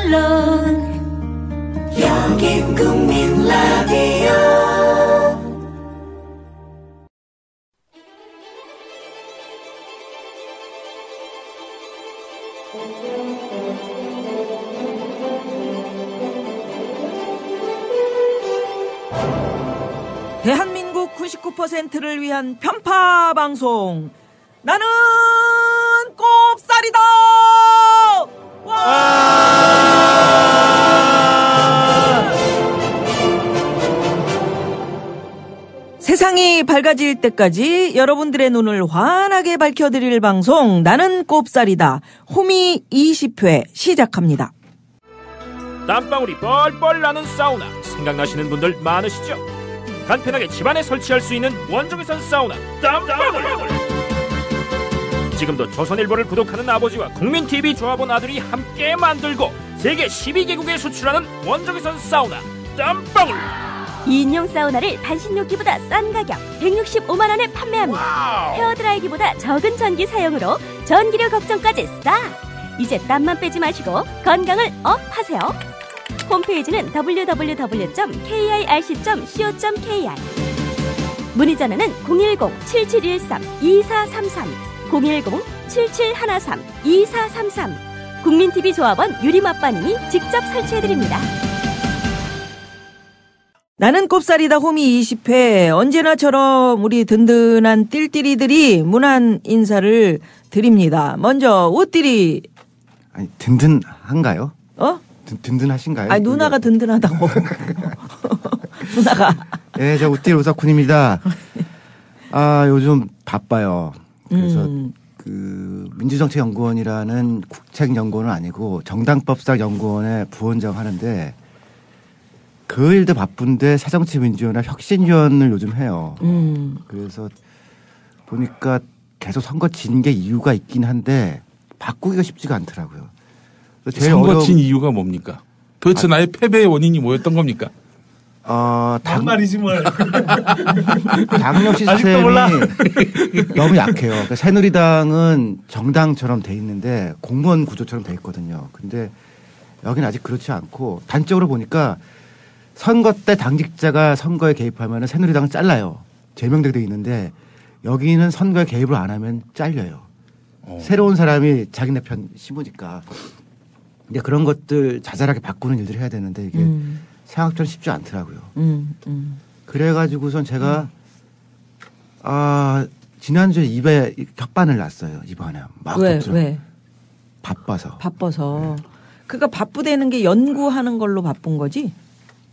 물론 여긴 국민 라디오. 대한민국 99%를 위한 편파 방송. 나는 꼽살이다. 세상이 밝아질 때까지 여러분들의 눈을 환하게 밝혀드릴 방송 나는 꼽살이다. 호미 20회 시작합니다. 땀방울이 뻘뻘 나는 사우나 생각나시는 분들 많으시죠? 간편하게 집안에 설치할 수 있는 원적외선 사우나 땀방울. 지금도 조선일보를 구독하는 아버지와 국민TV 조합원 아들이 함께 만들고 세계 12개국에 수출하는 원적외선 사우나 땀방울. 2인용 사우나를 반신욕기보다 싼 가격 165만 원에 판매합니다. 와우. 헤어드라이기보다 적은 전기 사용으로 전기료 걱정까지 싸. 이제 땀만 빼지 마시고 건강을 업하세요. 홈페이지는 www.kirc.co.kr. 문의 전화는 010-7713-2433 010-7713-2433. 국민TV 조합원 유리맛바님이 직접 설치해드립니다. 나는 꼽살이다 호미 20회. 언제나처럼 우리 든든한 띨띨이들이 문안 인사를 드립니다. 먼저 우띠리. 아니 든든한가요? 어? 든든하신가요? 아니 누나가 든든하다고. 누나가. 네, 저 우띠리 오사쿤입니다. 아 요즘 바빠요. 그래서 그 민주정책연구원이라는 국책연구원은 아니고 정당법상연구원에 부원장 하는데 그 일도 바쁜데 새정치민주연합 혁신위원을 요즘 해요. 그래서 보니까 계속 선거 진 게 이유가 있긴 한데 바꾸기가 쉽지가 않더라고요. 선거 진 이유가 뭡니까? 도대체 나의 패배의 원인이 뭐였던 겁니까? 말이지 뭘. 당력 시스템이 너무 약해요. 그러니까 새누리당은 정당처럼 돼 있는데 공무원 구조처럼 돼 있거든요. 근데 여기는 아직 그렇지 않고 단적으로 보니까 선거 때 당직자가 선거에 개입하면 새누리당은 잘라요. 제명되게 돼 있는데 여기는 선거에 개입을 안 하면 잘려요. 새로운 사람이 자기네 편 심으니까. 근데 그런 것들 자잘하게 바꾸는 일들을 해야 되는데 이게 생각처럼 쉽지 않더라고요. 그래가지고선 제가 지난주에 입에 혓바늘 났어요. 이번에 막 왜? 바빠서. 그러니까 바쁘다는 게 연구하는 걸로 바쁜 거지?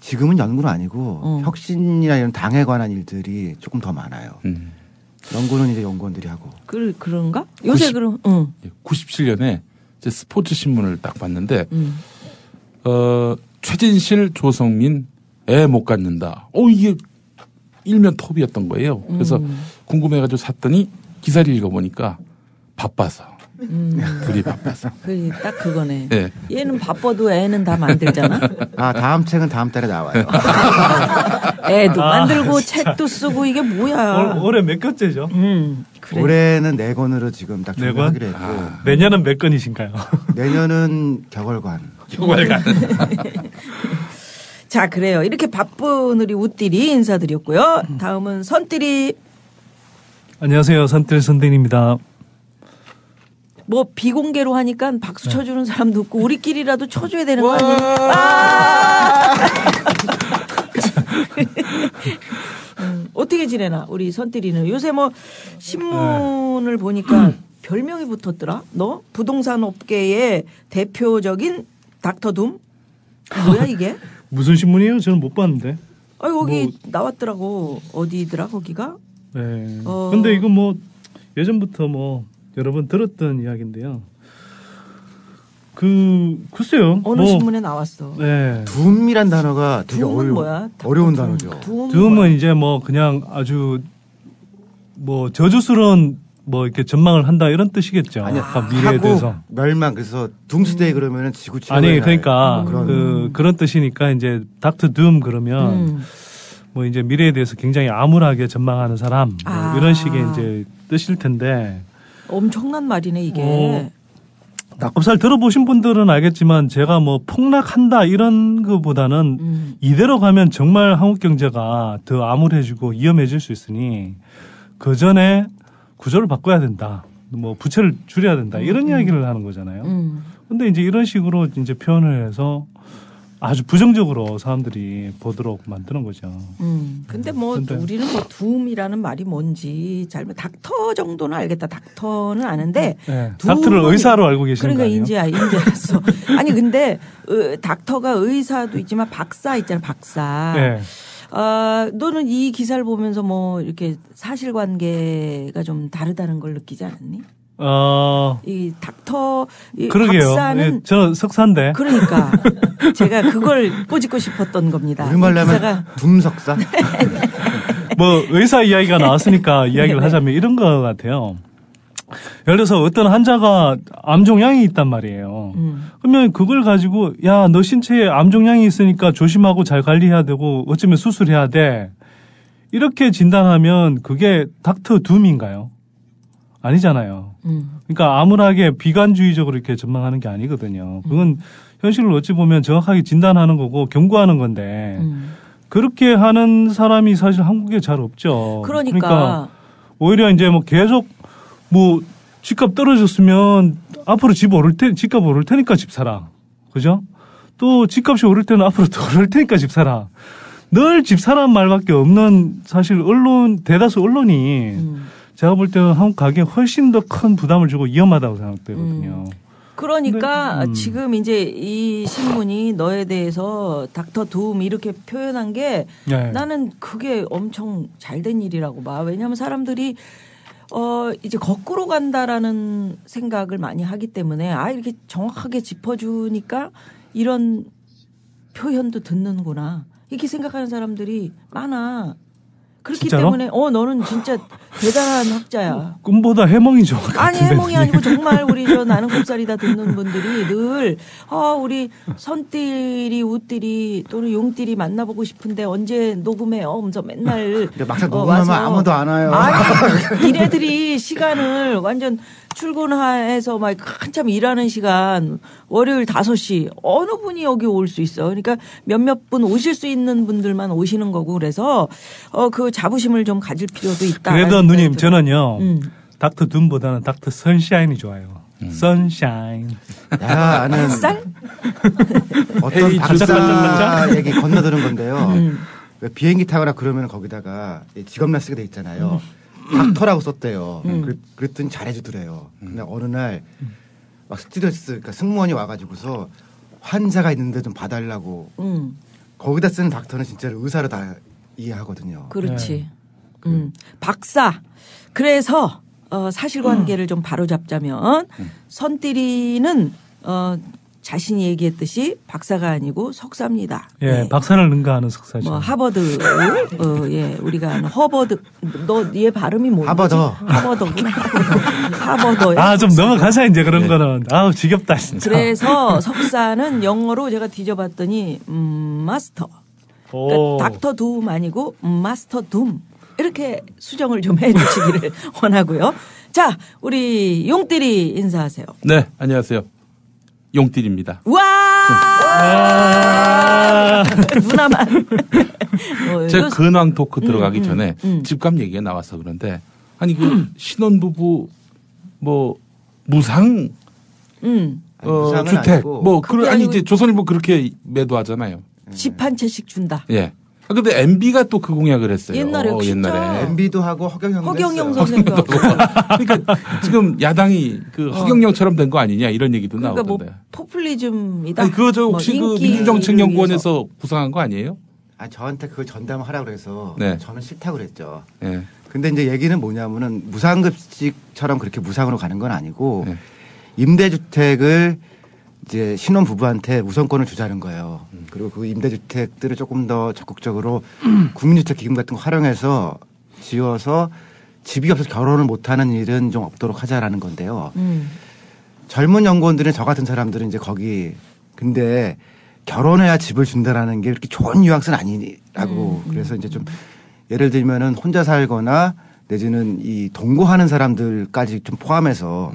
지금은 연구는 아니고 혁신이나 이런 당에 관한 일들이 조금 더 많아요. 연구는 이제 연구원들이 하고. 그런가? 요새 그럼. 97년에 이제 스포츠 신문을 딱 봤는데 최진실, 조성민 애 못 갖는다. 이게 일면 톱이었던 거예요. 그래서 궁금해가지고 샀더니 기사를 읽어보니까 바빠서. 둘이 바빠서. 딱 그거네. 네. 얘는 바빠도 애는 다 만들잖아. 다음 책은 다음 달에 나와요. 애도 만들고 책도 쓰고 이게 뭐야. 올해 몇 권째죠? 그래. 올해는 4권으로 지금 딱 준비하기로 했고. 내년은 몇 권이신가요? 내년은 격월관. 자, 그래요. 이렇게 바쁜 우리 우띠리 인사드렸고요. 다음은 선띠리. 안녕하세요. 선뜰 선생입니다. 뭐 비공개로 하니까 박수 쳐주는 사람도 없고 우리끼리라도 쳐줘야 되는 거 아니야? 어떻게 지내나 우리 선띠리는. 요새 뭐 신문을 보니까 별명이 붙었더라. 너 부동산 업계의 대표적인 닥터둠. 뭐야 이게? 무슨 신문이에요? 저는 못 봤는데. 여기 나왔더라고. 어디더라 거기가? 네. 근데 이거 뭐 예전부터 뭐 여러 번 들었던 이야기인데요. 글쎄요. 어느 신문에 나왔어. 네. 둠이란 단어가 되게 어려운 단어죠. 둠은 이제 뭐 그냥 아주 뭐 저주스러운 뭐 이렇게 전망을 한다 이런 뜻이겠죠. 아니, 미래에 대해서. 멸망. 그래서 둠스데이 그러면은 지구 최고. 아니 그러니까 그런 뜻이니까 이제 닥터 둠 그러면 뭐 이제 미래에 대해서 굉장히 암울하게 전망하는 사람 뭐 이런 식의 이제 뜻일 텐데. 엄청난 말이네 이게. 낙곱살 들어보신 분들은 알겠지만 제가 뭐 폭락한다 이런 것보다는 이대로 가면 정말 한국 경제가 더 암울해지고 위험해질 수 있으니 그 전에 구조를 바꿔야 된다. 뭐 부채를 줄여야 된다. 이런 이야기를 하는 거잖아요. 근데 이제 이런 식으로 이제 표현을 해서 아주 부정적으로 사람들이 보도록 만드는 거죠. 근데 뭐 우리는 뭐 둠이라는 말이 뭔지 잘 닥터 정도는 알겠다. 닥터는 아는데 네. 닥터를 의사로 알고 계시는 그러니까 거 아니에요? 이제 알았어. 아니 근데 닥터가 의사도 있지만 박사 있잖아. 박사. 네. 너는 이 기사를 보면서 뭐 이렇게 사실관계가 좀 다르다는 걸 느끼지 않았니? 이 닥터 이 그러게요. 박사는 예, 저는 석사인데. 그러니까 제가 그걸 꼬집고 싶었던 겁니다. 우리말로 하면 둠석사. 뭐 의사 이야기가 나왔으니까 이야기를 하자면 이런 것 같아요. 예를 들어서 어떤 환자가 암종양이 있단 말이에요. 그러면 그걸 가지고 야, 너 신체에 암종양이 있으니까 조심하고 잘 관리해야 되고 어쩌면 수술해야 돼. 이렇게 진단하면 그게 닥터 둠인가요? 아니잖아요. 그러니까 암울하게 비관주의적으로 이렇게 전망하는 게 아니거든요. 그건 현실을 어찌 보면 정확하게 진단하는 거고 경고하는 건데 그렇게 하는 사람이 사실 한국에 잘 없죠. 그러니까 오히려 이제 뭐 계속 뭐 집값 떨어졌으면 앞으로 집값 오를 테니까 집 사라. 그죠? 또 집값이 오를 때는 앞으로 더 오를 테니까 집 사라. 늘 집 사라는 말밖에 없는 사실 대다수 언론이 제가 볼 때는 한국 가게에 훨씬 더 큰 부담을 주고 위험하다고 생각되거든요. 그러니까 지금 이제 이 신문이 너에 대해서 닥터 둠 이렇게 표현한 게 네. 나는 그게 엄청 잘된 일이라고 봐. 왜냐하면 사람들이 이제 거꾸로 간다라는 생각을 많이 하기 때문에 이렇게 정확하게 짚어주니까 이런 표현도 듣는구나. 이렇게 생각하는 사람들이 많아. 그렇기 진짜로? 때문에 너는 진짜 대단한 학자야. 꿈보다 해몽이죠. 아니 해몽이 아니고 정말 우리 나는 곱살이다 듣는 분들이 늘 우리 선띠리 우띠리 또는 용띠리 만나보고 싶은데 언제 녹음해요? 하면서 맨날 근데 막상 녹음하면 아무도 안 와요. 아니 니네들이 시간을 완전 출근해서 막 한참 일하는 시간 월요일 5시 어느 분이 여기 올 수 있어. 그러니까 몇몇 분 오실 수 있는 분들만 오시는 거고 그래서 그 자부심을 좀 가질 필요도 있다. 그래도 누님 저는요. 닥터 둠보다는 닥터 선샤인이 좋아요. 선샤인. 내가 아는 쌀? 어떤 박사 반짝반짝? 얘기 건너드는 건데요. 왜 비행기 타거나 그러면 거기다가 직업란 쓰게 돼 있잖아요. 닥터라고 썼대요. 그랬더니 잘해주더래요. 근데 어느 날 막 스튜디오스, 그러니까 승무원이 와가지고서 환자가 있는데 좀 봐달라고. 거기다 쓰는 닥터는 진짜로 의사로 다 이해하거든요. 그렇지. 박사. 그래서 사실관계를 좀 바로잡자면 선띠리는 자신이 얘기했듯이 박사가 아니고 석사입니다. 예, 박사를 능가하는 석사죠. 뭐 하버드, 우리가 아는 허버드. 너 얘 발음이 뭐지? 하버더구나. 하버더. 좀 넘어가자 이제 그런 거는. 지겹다 진짜. 그래서 석사는 영어로 제가 뒤져봤더니 마스터. 그러니까 닥터 둠 아니고 마스터 둠. 이렇게 수정을 좀 해주시기를 원하고요. 자, 우리 용띠리 인사하세요. 네, 안녕하세요. 용띠리입니다. 와! 누나만. 제가 근황 토크 들어가기 전에 집값 얘기가 나와서 그런데 아니 그 신혼부부 뭐 무상 주택 아니고. 뭐 아니 이제 조선일보 그렇게 매도하잖아요. 집 한 채씩 준다. 예. 근데 MB가 또 그 공약을 했어요. 옛날에. MB도 하고 허경영 선생도 하고. 그러니까 지금 야당이 그 허경영처럼 된 거 아니냐 이런 얘기도 그러니까 나오던데. 뭐 포퓰리즘이다. 아니 그거 혹시 그 민주정책연구원에서 구상한 거 아니에요? 저한테 그걸 전담하라고 그래서 네. 저는 싫다고 그랬죠. 네. 근데 이제 얘기는 뭐냐면은 무상급식처럼 그렇게 무상으로 가는 건 아니고 네. 임대주택을 이제 신혼부부한테 우선권을 주자는 거예요. 그리고 그 임대주택들을 조금 더 적극적으로 국민주택 기금 같은 거 활용해서 지어서 집이 없어서 결혼을 못하는 일은 좀 없도록 하자라는 건데요. 젊은 연구원들은 저 같은 사람들은 이제 거기 근데 결혼해야 집을 준다라는 게 그렇게 좋은 뉘앙스는 아니라고 그래서 이제 좀 예를 들면은 혼자 살거나 내지는 이 동거하는 사람들까지 좀 포함해서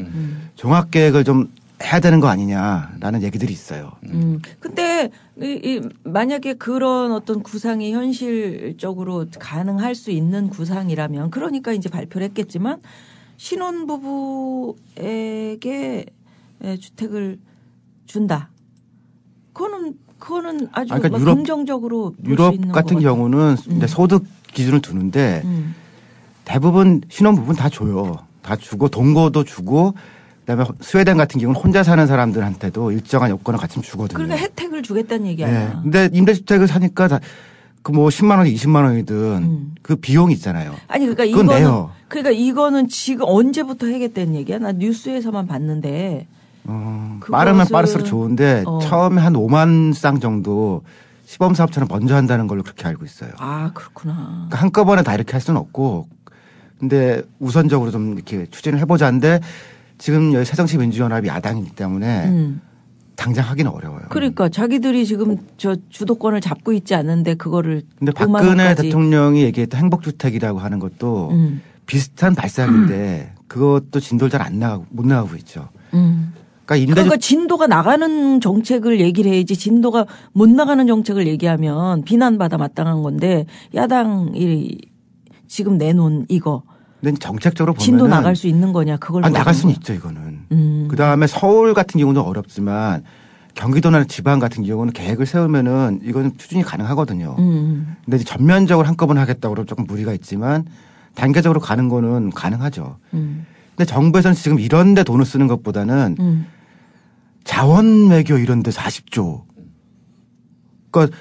종합계획을 좀 해야 되는 거 아니냐라는 얘기들이 있어요. 근데 만약에 그런 어떤 구상이 현실적으로 가능할 수 있는 구상이라면 그러니까 이제 발표를 했겠지만 신혼부부에게 주택을 준다. 그거는 아주 그러니까 긍정적으로 볼 수 유럽 있는 같은 경우는 이제 소득 기준을 두는데 대부분 신혼부부는 다 줘요. 다 주고 동거도 주고 그다음에 스웨덴 같은 경우는 혼자 사는 사람들한테도 일정한 요건을 갖추면 주거든요. 그러니까 혜택을 주겠다는 얘기 아니야. 네. 근데 임대주택을 사니까 그 뭐 10만 원이 20만 원이든 그 비용이 있잖아요. 아니 그러니까 그건 내요. 그러니까 이거는 지금 언제부터 하겠다는 얘기야? 나 뉴스에서만 봤는데. 빠르면 빠를수록 좋은데 처음에 한 5만 쌍 정도 시범사업처럼 먼저 한다는 걸로 그렇게 알고 있어요. 아 그렇구나. 그러니까 한꺼번에 다 이렇게 할 수는 없고 근데 우선적으로 좀 이렇게 추진을 해보자는데 지금 여기 새정치민주연합이 야당이기 때문에 당장 하기는 어려워요. 그러니까 자기들이 지금 저 주도권을 잡고 있지 않은데 그거를 근데 박근혜 대통령이 얘기했던 행복주택이라고 하는 것도 비슷한 발상인데 그것도 진도를 잘 못 나가고 있죠. 그러니까 진도가 나가는 정책을 얘기를 해야지 진도가 못 나가는 정책을 얘기하면 비난받아 마땅한 건데 야당이 지금 내놓은 이거. 근데 정책적으로 보면 진도 나갈 수 있는 거냐 그걸 나갈 수는 있죠 이거는. 그다음에 서울 같은 경우는 어렵지만 경기도나 지방 같은 경우는 계획을 세우면은 이거는 추진이 가능하거든요. 근데 이제 전면적으로 한꺼번에 하겠다고 그러면 조금 무리가 있지만 단계적으로 가는 거는 가능하죠. 근데 정부에서는 지금 이런 데 돈을 쓰는 것보다는 자원 외교 이런 데 40조. 그러니까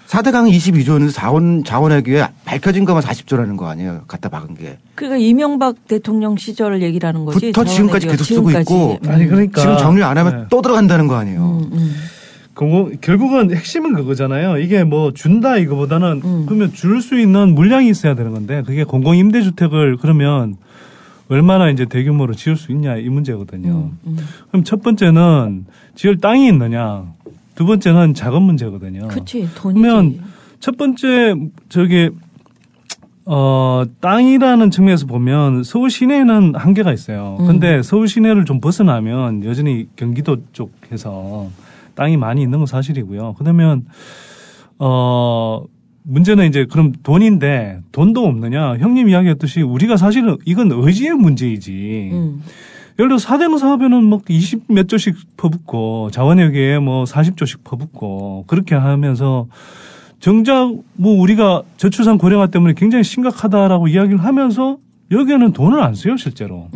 4대강 22조는 자원 외교에 밝혀진 것만 40조라는 거 아니에요. 갖다 박은 게. 그러니까 이명박 대통령 시절 얘기를 하는 거지. 부터 지금까지 계속 쓰고 있고 아니 그러니까 지금 정리 안 하면 또 들어간다는 거 아니에요. 결국은 핵심은 그거잖아요. 이게 뭐 준다 이거보다는 그러면 줄 수 있는 물량이 있어야 되는 건데 그게 공공임대주택을 그러면 얼마나 이제 대규모로 지을 수 있냐 이 문제거든요. 그럼 첫 번째는 지을 땅이 있느냐, 두 번째는 자금 문제거든요. 그렇지, 돈이지. 그러면 첫 번째 땅이라는 측면에서 보면 서울 시내에는 한계가 있어요. 근데 서울 시내를 좀 벗어나면 여전히 경기도 쪽에서 땅이 많이 있는 건 사실이고요. 그러면 문제는 이제 그럼 돈인데 돈도 없느냐. 형님 이야기했듯이 우리가 사실은 이건 의지의 문제이지. 예를 들어 4대강 사업에는 뭐 20 몇 조씩 퍼붓고 자원외교에 뭐 40조씩 퍼붓고 그렇게 하면서 정작 뭐 우리가 저출산 고령화 때문에 굉장히 심각하다라고 이야기를 하면서 여기에는 돈을 안 써요 실제로.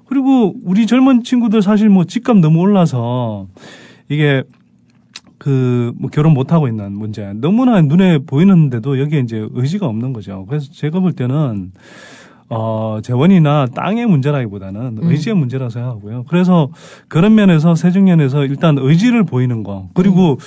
그리고 우리 젊은 친구들 사실 뭐 집값 너무 올라서 이게 뭐 결혼 못하고 있는 문제 너무나 눈에 보이는데도 여기에 이제 의지가 없는 거죠. 그래서 제가 볼 때는 재원이나 땅의 문제라기보다는 의지의 문제라고 생각하고요. 그래서 그런 면에서 새정년에서 일단 의지를 보이는 거. 그리고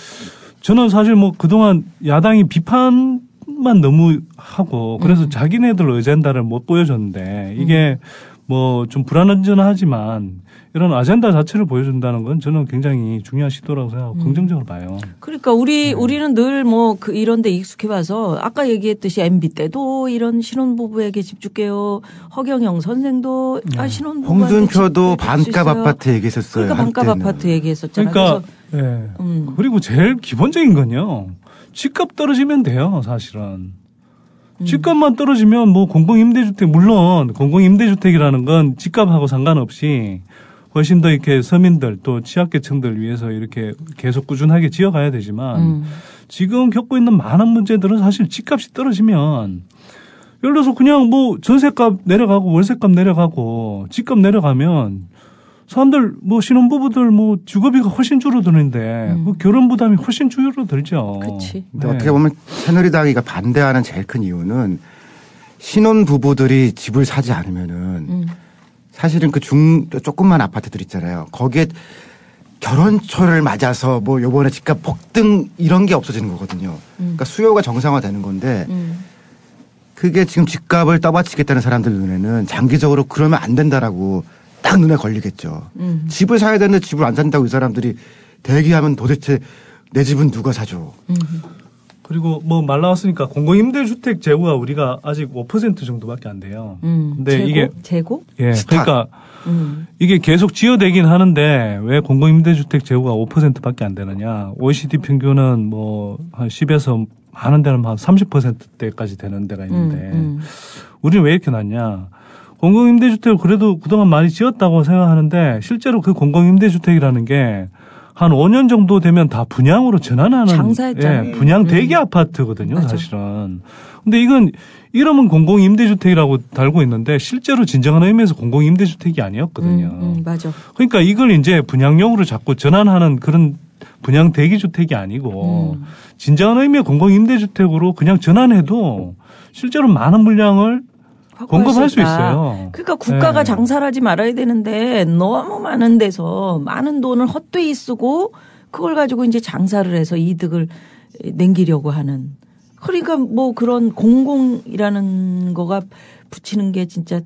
저는 사실 뭐 그동안 야당이 비판만 너무 하고 그래서 자기네들 어젠다를 못 보여줬는데 이게 뭐 좀 불안전하지만 이런 아젠다 자체를 보여준다는 건 저는 굉장히 중요한 시도라고 생각하고 긍정적으로 봐요. 그러니까 우리는 늘 뭐 이런 데 익숙해 봐서 아까 얘기했듯이 MB 때도 이런 신혼부부에게 집 줄게요. 허경영 선생도 신혼부부한테 홍준표도 반값 아파트 얘기했었어요. 그러니까 반값 한때는. 아파트 얘기했었잖아요. 그러니까 그리고 제일 기본적인 건요. 집값 떨어지면 돼요 사실은. 집값만 떨어지면 뭐 공공임대주택 물론 공공임대주택이라는 건 집값하고 상관없이 훨씬 더 이렇게 서민들 또 취약계층들 위해서 이렇게 계속 꾸준하게 지어가야 되지만 지금 겪고 있는 많은 문제들은 사실 집값이 떨어지면 예를 들어서 그냥 뭐 전세값 내려가고 월세값 내려가고 집값 내려가면 사람들 뭐 신혼부부들 뭐 주거비가 훨씬 줄어드는데 그 결혼 부담이 훨씬 줄어들죠. 그렇지. 근데 어떻게 보면 새누리당이가 반대하는 제일 큰 이유는 신혼부부들이 집을 사지 않으면은 사실은 그 조그만 아파트들 있잖아요. 거기에 결혼철을 맞아서 뭐 요번에 집값 폭등 이런 게 없어지는 거거든요. 그러니까 수요가 정상화되는 건데 그게 지금 집값을 떠받치겠다는 사람들 눈에는 장기적으로 그러면 안 된다라고 딱 눈에 걸리겠죠. 집을 사야 되는데 집을 안 산다고 이 사람들이 대기하면 도대체 내 집은 누가 사줘. 그리고 뭐 말 나왔으니까 공공임대주택 재고가 우리가 아직 5% 정도밖에 안 돼요. 근데 재고? 예, 그러니까 이게 계속 지어되긴 하는데 왜 공공임대주택 재고가 5%밖에 안 되느냐? OECD 평균은 뭐 한 10에서 많은 데는 한 30%대까지 되는 데가 있는데 우리는 왜 이렇게 낮냐? 공공임대주택을 그래도 그동안 많이 지었다고 생각하는데 실제로 그 공공임대주택이라는 게 한 5년 정도 되면 다 분양으로 전환하는 장사했잖아요. 예, 분양 대기 아파트거든요, 맞아. 사실은. 근데 이건 이름은 공공임대주택이라고 달고 있는데 실제로 진정한 의미에서 공공임대주택이 아니었거든요. 맞아. 그러니까 이걸 이제 분양용으로 자꾸 전환하는 그런 분양 대기주택이 아니고 진정한 의미의 공공임대주택으로 그냥 전환해도 실제로 많은 물량을 공급할 수 있어요. 그러니까 국가가 네. 장사를 하지 말아야 되는데 너무 많은 데서 많은 돈을 헛되이 쓰고 그걸 가지고 이제 장사를 해서 이득을 남기려고 하는. 그러니까 뭐 그런 공공이라는 거가 붙이는 게 진짜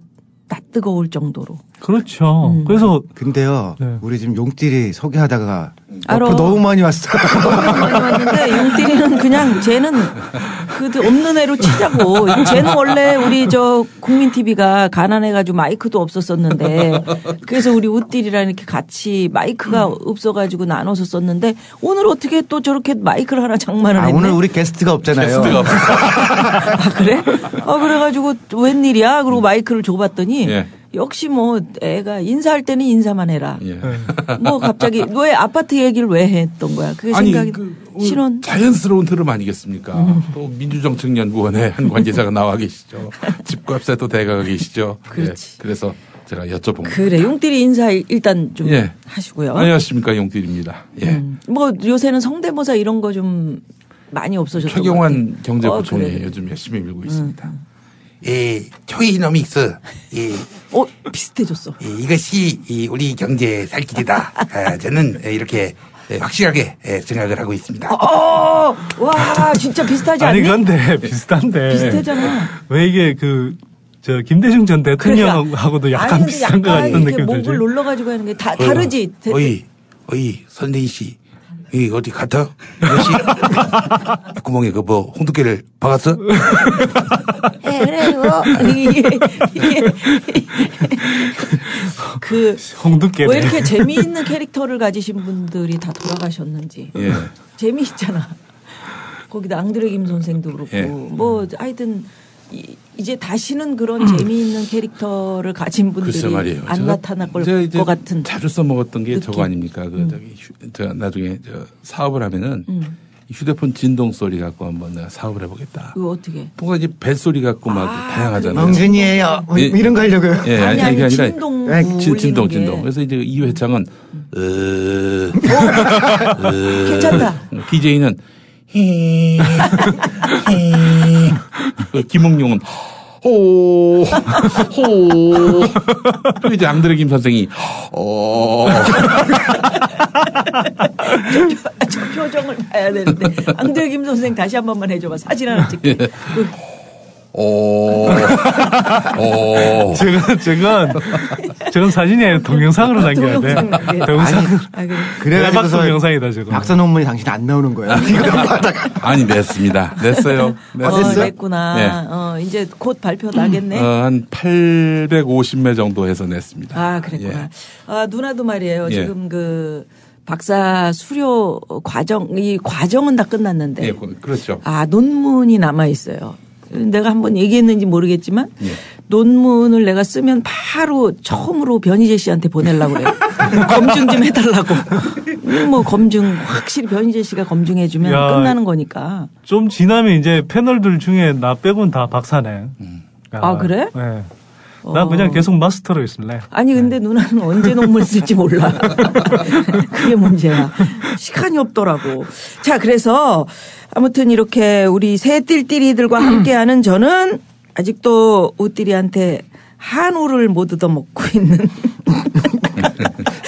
낯뜨거울 정도로. 그렇죠. 그래서 근데요, 네. 우리 지금 용띠리 소개하다가 알아. 옆으로 너무 많이 왔어요. 너무 많이 왔는데 용띠리는 그냥 쟤는 그 없는 애로 치자고. 쟤는 원래 우리 저 국민 TV가 가난해가지고 마이크도 없었었는데 그래서 우리 우띠리랑 이렇게 같이 마이크가 없어가지고 나눠서 썼는데 오늘 어떻게 또 저렇게 마이크를 하나 장만을 했네. 오늘 우리 게스트가 없잖아요. 게스트가 없어요. 아 그래? 그래가지고 웬일이야? 그리고 마이크를 줘봤더니 예. 역시 뭐 애가 인사할 때는 인사만 해라. 예. 뭐 갑자기 왜 아파트 얘기를 왜 했던 거야? 그게 아니 생각이 신혼. 자연스러운 흐름 아니겠습니까? 또 민주정책연구원의 한 관계자가 나와 계시죠. 집값에도 대가가 계시죠. 그렇지. 예. 그래서 제가 여쭤본 겁니다. 그래 용띠리 인사 일단 좀 예. 하시고요. 안녕하십니까 용띠리입니다. 예. 뭐 요새는 성대모사 이런 거 좀 많이 없어졌던 것 최경환 같아. 경제부총리 그래. 요즘 열심히 밀고 있습니다. 초이노믹스 비슷해졌어. 이것이 우리 경제의 살 길이다. 저는 이렇게 확실하게 생각을 하고 있습니다. 와 진짜 비슷하지 않니? 아니 근데 비슷한데 비슷하잖아. 왜 이게 저 김대중 전 대통령하고도 약간 아니, 비슷한 것 같은 이렇게 느낌이 목을 들지. 눌러가지고 하는 게 다르지. 어이 선생님 씨. 이 어디 같아? 이것이 구멍에 그 뭐 홍두깨를 박았어? 그래요. 홍두깨네. 왜 이렇게 재미있는 캐릭터를 가지신 분들이 다 돌아가셨는지. 예. 재미있잖아. 거기다 앙드레 김 선생도 그렇고 예. 뭐 하여튼 이제 다시는 그런 재미있는 캐릭터를 가진 분들이 글쎄 말이에요. 안 나타날 것 이제 같은. 자주 써먹었던 게 느낌. 저거 아닙니까? 제가 나중에 사업을 하면은 휴대폰 진동 소리 갖고 한번 내가 사업을 해보겠다. 그거 어떻게? 뭔가 이제 벨소리 갖고 막 다양하잖아요. 멍준이에요. 예. 이런 거 하려고요. 예, 아니, 이게 아니라 진동 진동. 울리는 게. 그래서 이제 이 회창은 괜찮다. DJ는 김웅룡은 호. 또 이제 앙드레 김 선생이 저 표정을 봐야 되는데 앙드레 김 선생 다시 한 번만 해줘봐. 사진 하나 찍게. 저건 사진이 아니라 동영상으로 남겨야 돼. 동영상. 그래가지고서 대박 동영상이다 저거. 박사 논문이 당신 안 나오는 거야. 아니 냈습니다. 냈어요. 냈구나. 이제 곧 발표 나겠네. 한 850매 정도 해서 냈습니다. 아, 그랬구나. 예. 누나도 말이에요. 예. 지금 박사 수료 이 과정은 다 끝났는데. 예, 그렇죠. 논문이 남아 있어요. 내가 한번 얘기했는지 모르겠지만 예. 논문을 내가 쓰면 바로 처음으로 변희재 씨한테 보내려고 그래요. 검증 좀 해달라고. 뭐 검증 확실히 변희재 씨가 검증해주면 야, 끝나는 거니까. 좀 지나면 이제 패널들 중에 나 빼고는 다 박사네. 아, 그래? 네. 난 그냥 계속 마스터로 있을래. 아니 근데 누나는 언제 논문 쓸지 몰라. 그게 문제야. 시간이 없더라고. 자, 그래서 아무튼 이렇게 우리 새 띨띨이들과 함께하는 저는 아직도 우띠리한테 한우를 못 얻어먹고 있는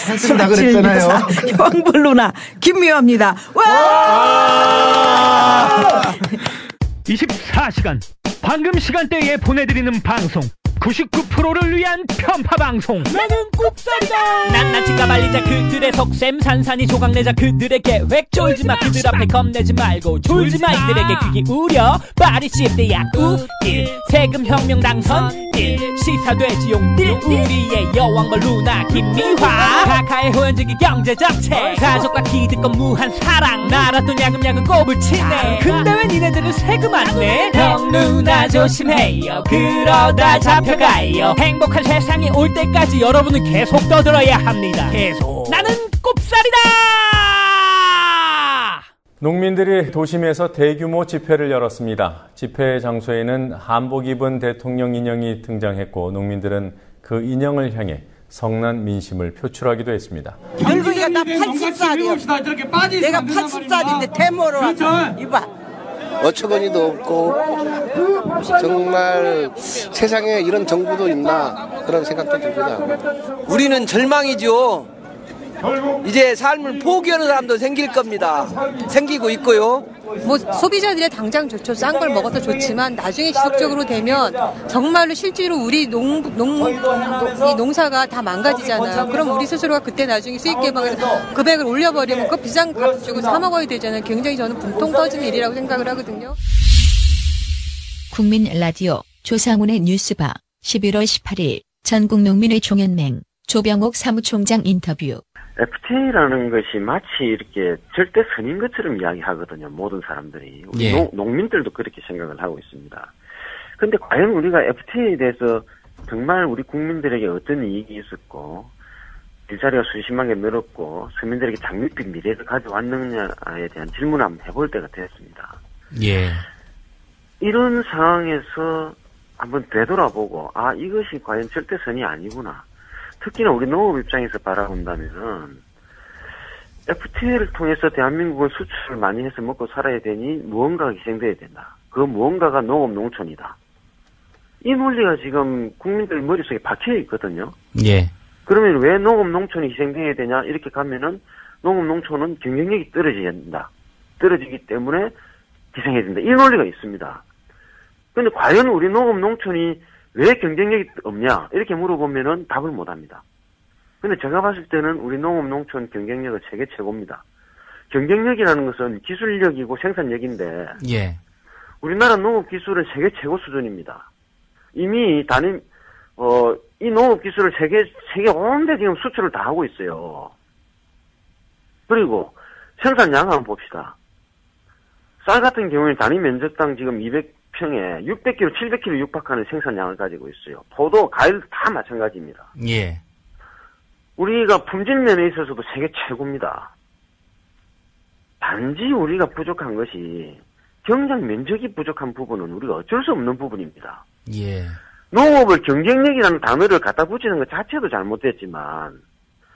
한숨 다 그랬잖아요. 형벌 누나 김미화입니다. 와! 24시간 방금 시간대에 보내드리는 방송 99%를 위한 편파 방송. 나는 꼽살이다. 낱낱이 까발리자 그들의 속셈, 산산이 조각내자 그들의 계획. 쫄지마 그들 앞에 겁내지 말고 졸지마 이들에게 귀 기울여. 파리시대 약우일 세금 혁명 당선일 시사돼지용딜 우리의 여왕벌 루나 김미화. 카카의 호연지기 경제정책, 가족과 기득권 무한 사랑. 나라 돈 야금야금 꼽을 치네. 근데 왜 니네들은 세금 안 내? 형 누나 조심해요. 그러다 잡혀가요. 행복한 세상이 올 때까지 여러분은 계속 떠들어야 합니다. 계속. 나는 꼽살이다. 농민들이 도심에서 대규모 집회를 열었습니다. 집회 장소에는 한복 입은 대통령 인형이 등장했고 농민들은 그 인형을 향해 성난 민심을 표출하기도 했습니다. 결국에 나 80살이야. 내가 80살인데 데모로 와서 이봐. 어처구니도 없고 정말 세상에 이런 정부도 있나 그런 생각도 듭니다. 우리는 절망이죠. 이제 삶을 포기하는 사람도 생길 겁니다. 생기고 있고요. 뭐 소비자들이 당장 좋죠. 싼 걸 먹어도 좋지만 나중에 지속적으로 되면 정말로 실제로 우리 농사가 다 망가지잖아요. 그럼 우리 스스로가 그때 나중에 수익 개방해서 금액을 올려버리면 그 비싼 값 주고 사 먹어야 되잖아요. 굉장히 저는 분통 터지는 일이라고 생각을 하거든요. 국민 라디오 조상훈의 뉴스바 11월 18일 전국농민의 종연맹 조병옥 사무총장 인터뷰. FTA라는 것이 마치 이렇게 절대 선인 것처럼 이야기하거든요. 모든 사람들이. 우리 예. 농민들도 그렇게 생각을 하고 있습니다. 그런데 과연 우리가 FTA에 대해서 정말 우리 국민들에게 어떤 이익이 있었고 일자리가 수십만 개 늘었고 서민들에게 장밋빛 미래를 가져왔느냐에 대한 질문을 한번 해볼 때가 됐습니다. 예. 이런 상황에서 한번 되돌아보고 이것이 과연 절대 선이 아니구나. 특히나 우리 농업 입장에서 바라본다면은 FTA를 통해서 대한민국은 수출을 많이 해서 먹고 살아야 되니 무언가가 희생돼야 된다. 그 무언가가 농업 농촌이다. 이 논리가 지금 국민들 머릿속에 박혀 있거든요. 예. 그러면 왜 농업 농촌이 희생돼야 되냐? 이렇게 가면은 농업 농촌은 경쟁력이 떨어진다. 떨어지기 때문에 희생해야 된다. 이 논리가 있습니다. 근데 과연 우리 농업 농촌이 왜 경쟁력이 없냐? 이렇게 물어보면은 답을 못 합니다. 근데 제가 봤을 때는 우리 농업 농촌 경쟁력은 세계 최고입니다. 경쟁력이라는 것은 기술력이고 생산력인데, 예. 우리나라 농업 기술은 세계 최고 수준입니다. 이미 이 농업 기술을 세계 온데 지금 수출을 다 하고 있어요. 그리고 생산량 한번 봅시다. 쌀 같은 경우에는 단위 면적당 지금 200평에 600kg, 700kg 육박하는 생산량을 가지고 있어요. 포도, 과일 다 마찬가지입니다. 예. 우리가 품질면에 있어서도 세계 최고입니다. 단지 우리가 부족한 것이 경작 면적이 부족한 부분은 우리가 어쩔 수 없는 부분입니다. 예. 농업을 경쟁력이라는 단어를 갖다 붙이는 것 자체도 잘못됐지만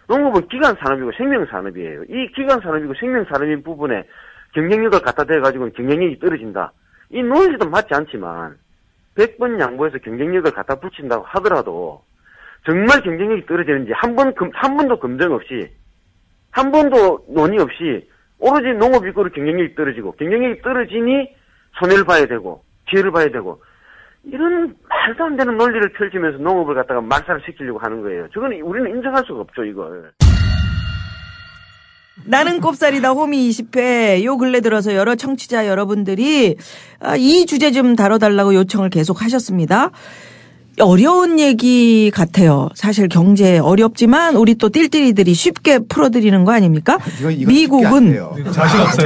농업은 기간산업이고 생명산업이에요. 이 기간산업이고 생명산업인 부분에 경쟁력을 갖다 대가지고는 경쟁력이 떨어진다. 이 논리도 맞지 않지만 100번 양보해서 경쟁력을 갖다 붙인다고 하더라도 정말 경쟁력이 떨어지는지 한 번도 검증 없이 한 번도 논의 없이 오로지 농업 이거로 경쟁력이 떨어지고 경쟁력이 떨어지니 손해를 봐야 되고 기회를 봐야 되고 이런 말도 안 되는 논리를 펼치면서 농업을 갖다가 말살을 시키려고 하는 거예요. 저거는 우리는 인정할 수가 없죠, 이걸. 나는 꼽살이다 호미 20회 요 근래 들어서 여러 청취자 여러분들이 이 주제 좀 다뤄달라고 요청을 계속 하셨습니다. 어려운 얘기 같아요. 사실 경제 어렵지만 우리 또 띨띨이들이 쉽게 풀어드리는 거 아닙니까? 미국은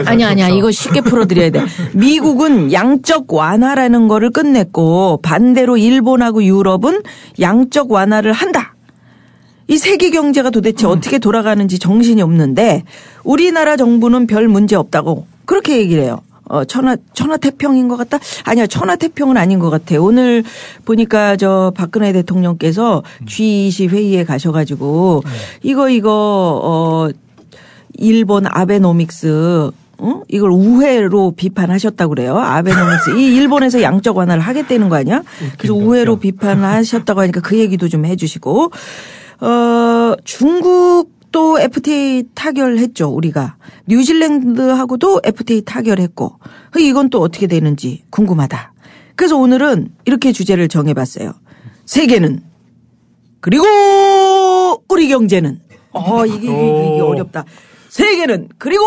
아니야 이거 쉽게 풀어드려야 돼. 미국은 양적 완화라는 거를 끝냈고 반대로 일본하고 유럽은 양적 완화를 한다. 이 세계 경제가 도대체 어떻게 돌아가는지 정신이 없는데 우리나라 정부는 별 문제 없다고 그렇게 얘기를 해요. 천하태평인 것 같다? 아니야, 천하태평은 아닌 것 같아요. 오늘 보니까 박근혜 대통령께서 G20 회의에 가셔가지고 일본 아베노믹스 이걸 우회로 비판하셨다고 그래요. 아베노믹스. 이 일본에서 양적 완화를 하겠다는 거 아니야? 그래서 우회로 비판하셨다고 하니까 그 얘기도 좀 해주시고 중국도 FTA 타결했죠, 우리가. 뉴질랜드하고도 FTA 타결했고. 이건 또 어떻게 되는지 궁금하다. 그래서 오늘은 이렇게 주제를 정해봤어요. 세계는 그리고 우리 경제는 이게 어렵다. 세계는 그리고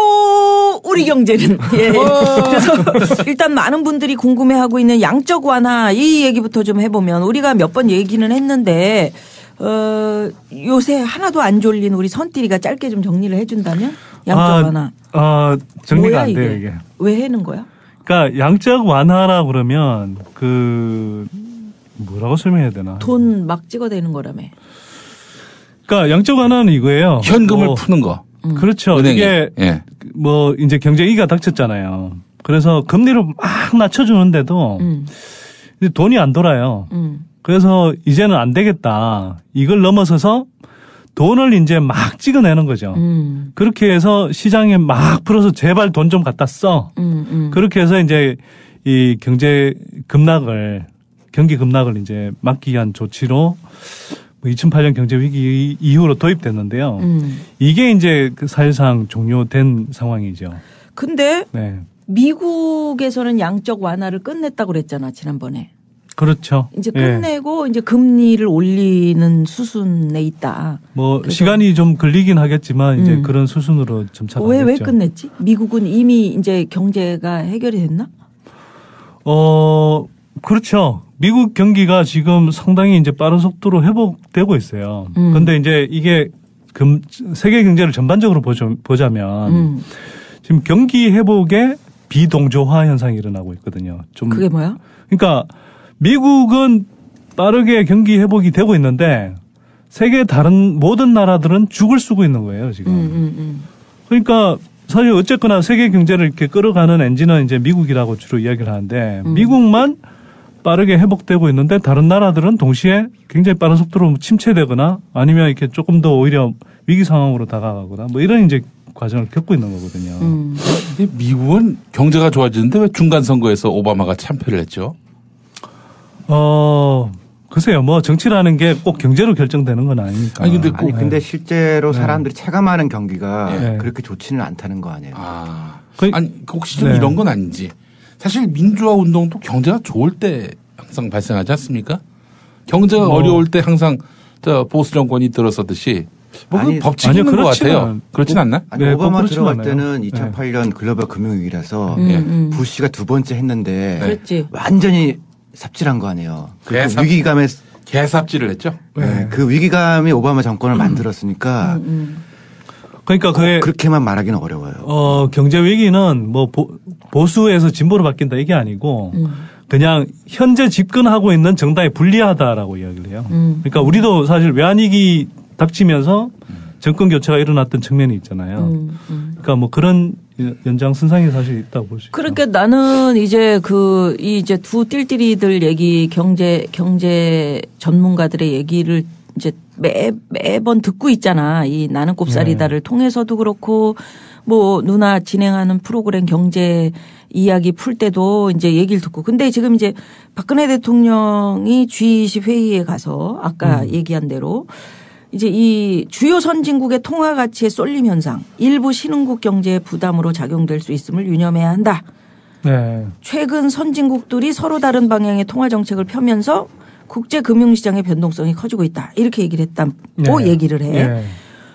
우리 경제는 그래서 일단 많은 분들이 궁금해하고 있는 양적 완화 이 얘기부터 좀 해보면 우리가 몇 번 얘기는 했는데 요새 하나도 안 졸린 우리 선띠리가 짧게 좀 정리를 해준다면 양적 완화. 정리가 안 돼요 이게. 왜 하는 거야? 그러니까 양적 완화라 그러면 뭐라고 설명해야 되나? 돈 막 찍어대는 거라며. 그러니까 양적 완화는 이거예요. 현금을 푸는 거. 그렇죠. 이게 이제 경제 위기가 닥쳤잖아요. 그래서 금리를 막 낮춰주는데도 이제 돈이 안 돌아요. 그래서 이제는 안 되겠다. 이걸 넘어서서 돈을 이제 막 찍어내는 거죠. 그렇게 해서 시장에 막 풀어서 제발 돈 좀 갖다 써. 그렇게 해서 이제 이 경기 급락을 이제 막기 위한 조치로 2008년 경제 위기 이후로 도입됐는데요. 이게 이제 사실상 종료된 상황이죠. 근데 미국에서는 양적 완화를 끝냈다고 그랬잖아, 지난번에. 그렇죠. 이제 끝내고 이제 금리를 올리는 수순에 있다. 시간이 좀 걸리긴 하겠지만 이제 그런 수순으로 점차 가겠죠. 왜 끝냈지? 미국은 이미 이제 경제가 해결이 됐나? 그렇죠. 미국 경기가 지금 상당히 이제 빠른 속도로 회복되고 있어요. 그런데 이제 이게 세계 경제를 전반적으로 보자면 지금 경기 회복에 비동조화 현상이 일어나고 있거든요. 그게 뭐야? 그러니까 미국은 빠르게 경기 회복이 되고 있는데 세계 다른 모든 나라들은 죽을 쓰고 있는 거예요, 지금. 그러니까 사실 어쨌거나 세계 경제를 이렇게 끌어가는 엔진은 이제 미국이라고 주로 이야기를 하는데 미국만 빠르게 회복되고 있는데 다른 나라들은 동시에 굉장히 빠른 속도로 침체되거나 아니면 이렇게 조금 더 오히려 위기 상황으로 다가가거나 이런 이제 과정을 겪고 있는 거거든요. 근데 미국은 경제가 좋아지는데 왜 중간 선거에서 오바마가 참패를 했죠? 글쎄요, 정치라는 게 꼭 경제로 결정되는 건 아니니까. 근데 실제로 사람들이 체감하는 경기가 그렇게 좋지는 않다는 거 아니에요? 혹시 좀 이런 건 아닌지. 사실 민주화 운동도 경제가 좋을 때 항상 발생하지 않습니까? 경제가 어려울 때 항상 보수 정권이 들어서듯이 법칙이 있는 것 같아요. 그렇진 않나? 오바마 들어갈 때는 2008년 글로벌 금융위기라서 부시가 두 번째 했는데 완전히 삽질한 거 아니에요. 위기감에 개삽질을 했죠. 그 위기감이 오바마 정권을 만들었으니까 그러니까 그렇게만 말하기는 어려워요. 경제 위기는 보수에서 진보로 바뀐다 이게 아니고 그냥 현재 집권하고 있는 정당이 불리하다라고 이야기를 해요. 그러니까 우리도 사실 외환위기 닥치면서 정권 교체가 일어났던 측면이 있잖아요. 그러니까 그런 연장선상이 사실 있다고 볼 수 있죠. 그러니까 나는 이제 이제 두 띨띨이들 얘기 경제 전문가들의 얘기를 이제 매번 듣고 있잖아. 이 나는 꼽사리다를 통해서도 그렇고 누나 진행하는 프로그램 경제 이야기 풀 때도 이제 얘기를 듣고. 근데 지금 이제 박근혜 대통령이 G20 회의에 가서 아까 얘기한 대로 이제 이 주요 선진국의 통화 가치의 쏠림 현상, 일부 신흥국 경제의 부담으로 작용될 수 있음을 유념해야 한다. 최근 선진국들이 서로 다른 방향의 통화 정책을 펴면서 국제 금융시장의 변동성이 커지고 있다. 이렇게 얘기를 했다고 얘기를 해.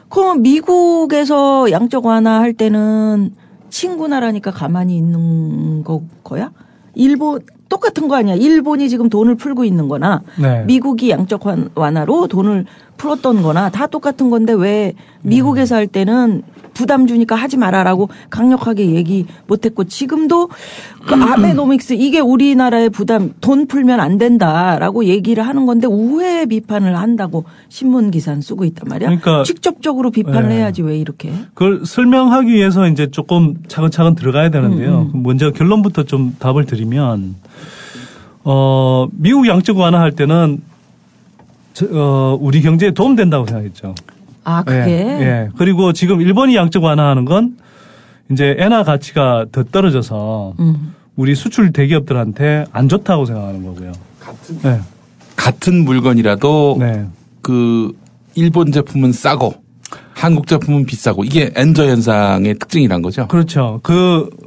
그럼 미국에서 양적 완화할 때는 친구 나라니까 가만히 있는 거야? 일본 똑같은 거 아니야. 일본이 지금 돈을 풀고 있는 거나 미국이 양적 완화로 돈을 풀었던 거나 다 똑같은 건데 왜 미국에서 할 때는 부담 주니까 하지 마라라고 강력하게 얘기 못했고 지금도 아베노믹스 이게 우리나라의 부담 돈 풀면 안 된다라고 얘기를 하는 건데 우회 비판을 한다고 신문 기사는 쓰고 있단 말이야. 그러니까 직접적으로 비판을 해야지 왜 이렇게. 그걸 설명하기 위해서 이제 조금 차근차근 들어가야 되는데요. 먼저 결론부터 좀 답을 드리면 미국 양적 완화할 때는 우리 경제에 도움된다고 생각했죠. 그게? 그리고 지금 일본이 양적 완화하는 건 이제 엔화 가치가 더 떨어져서 우리 수출 대기업들한테 안 좋다고 생각하는 거고요. 같은 물건이라도 일본 제품은 싸고 한국 제품은 비싸고 이게 엔저 현상의 특징이란 거죠. 그렇죠.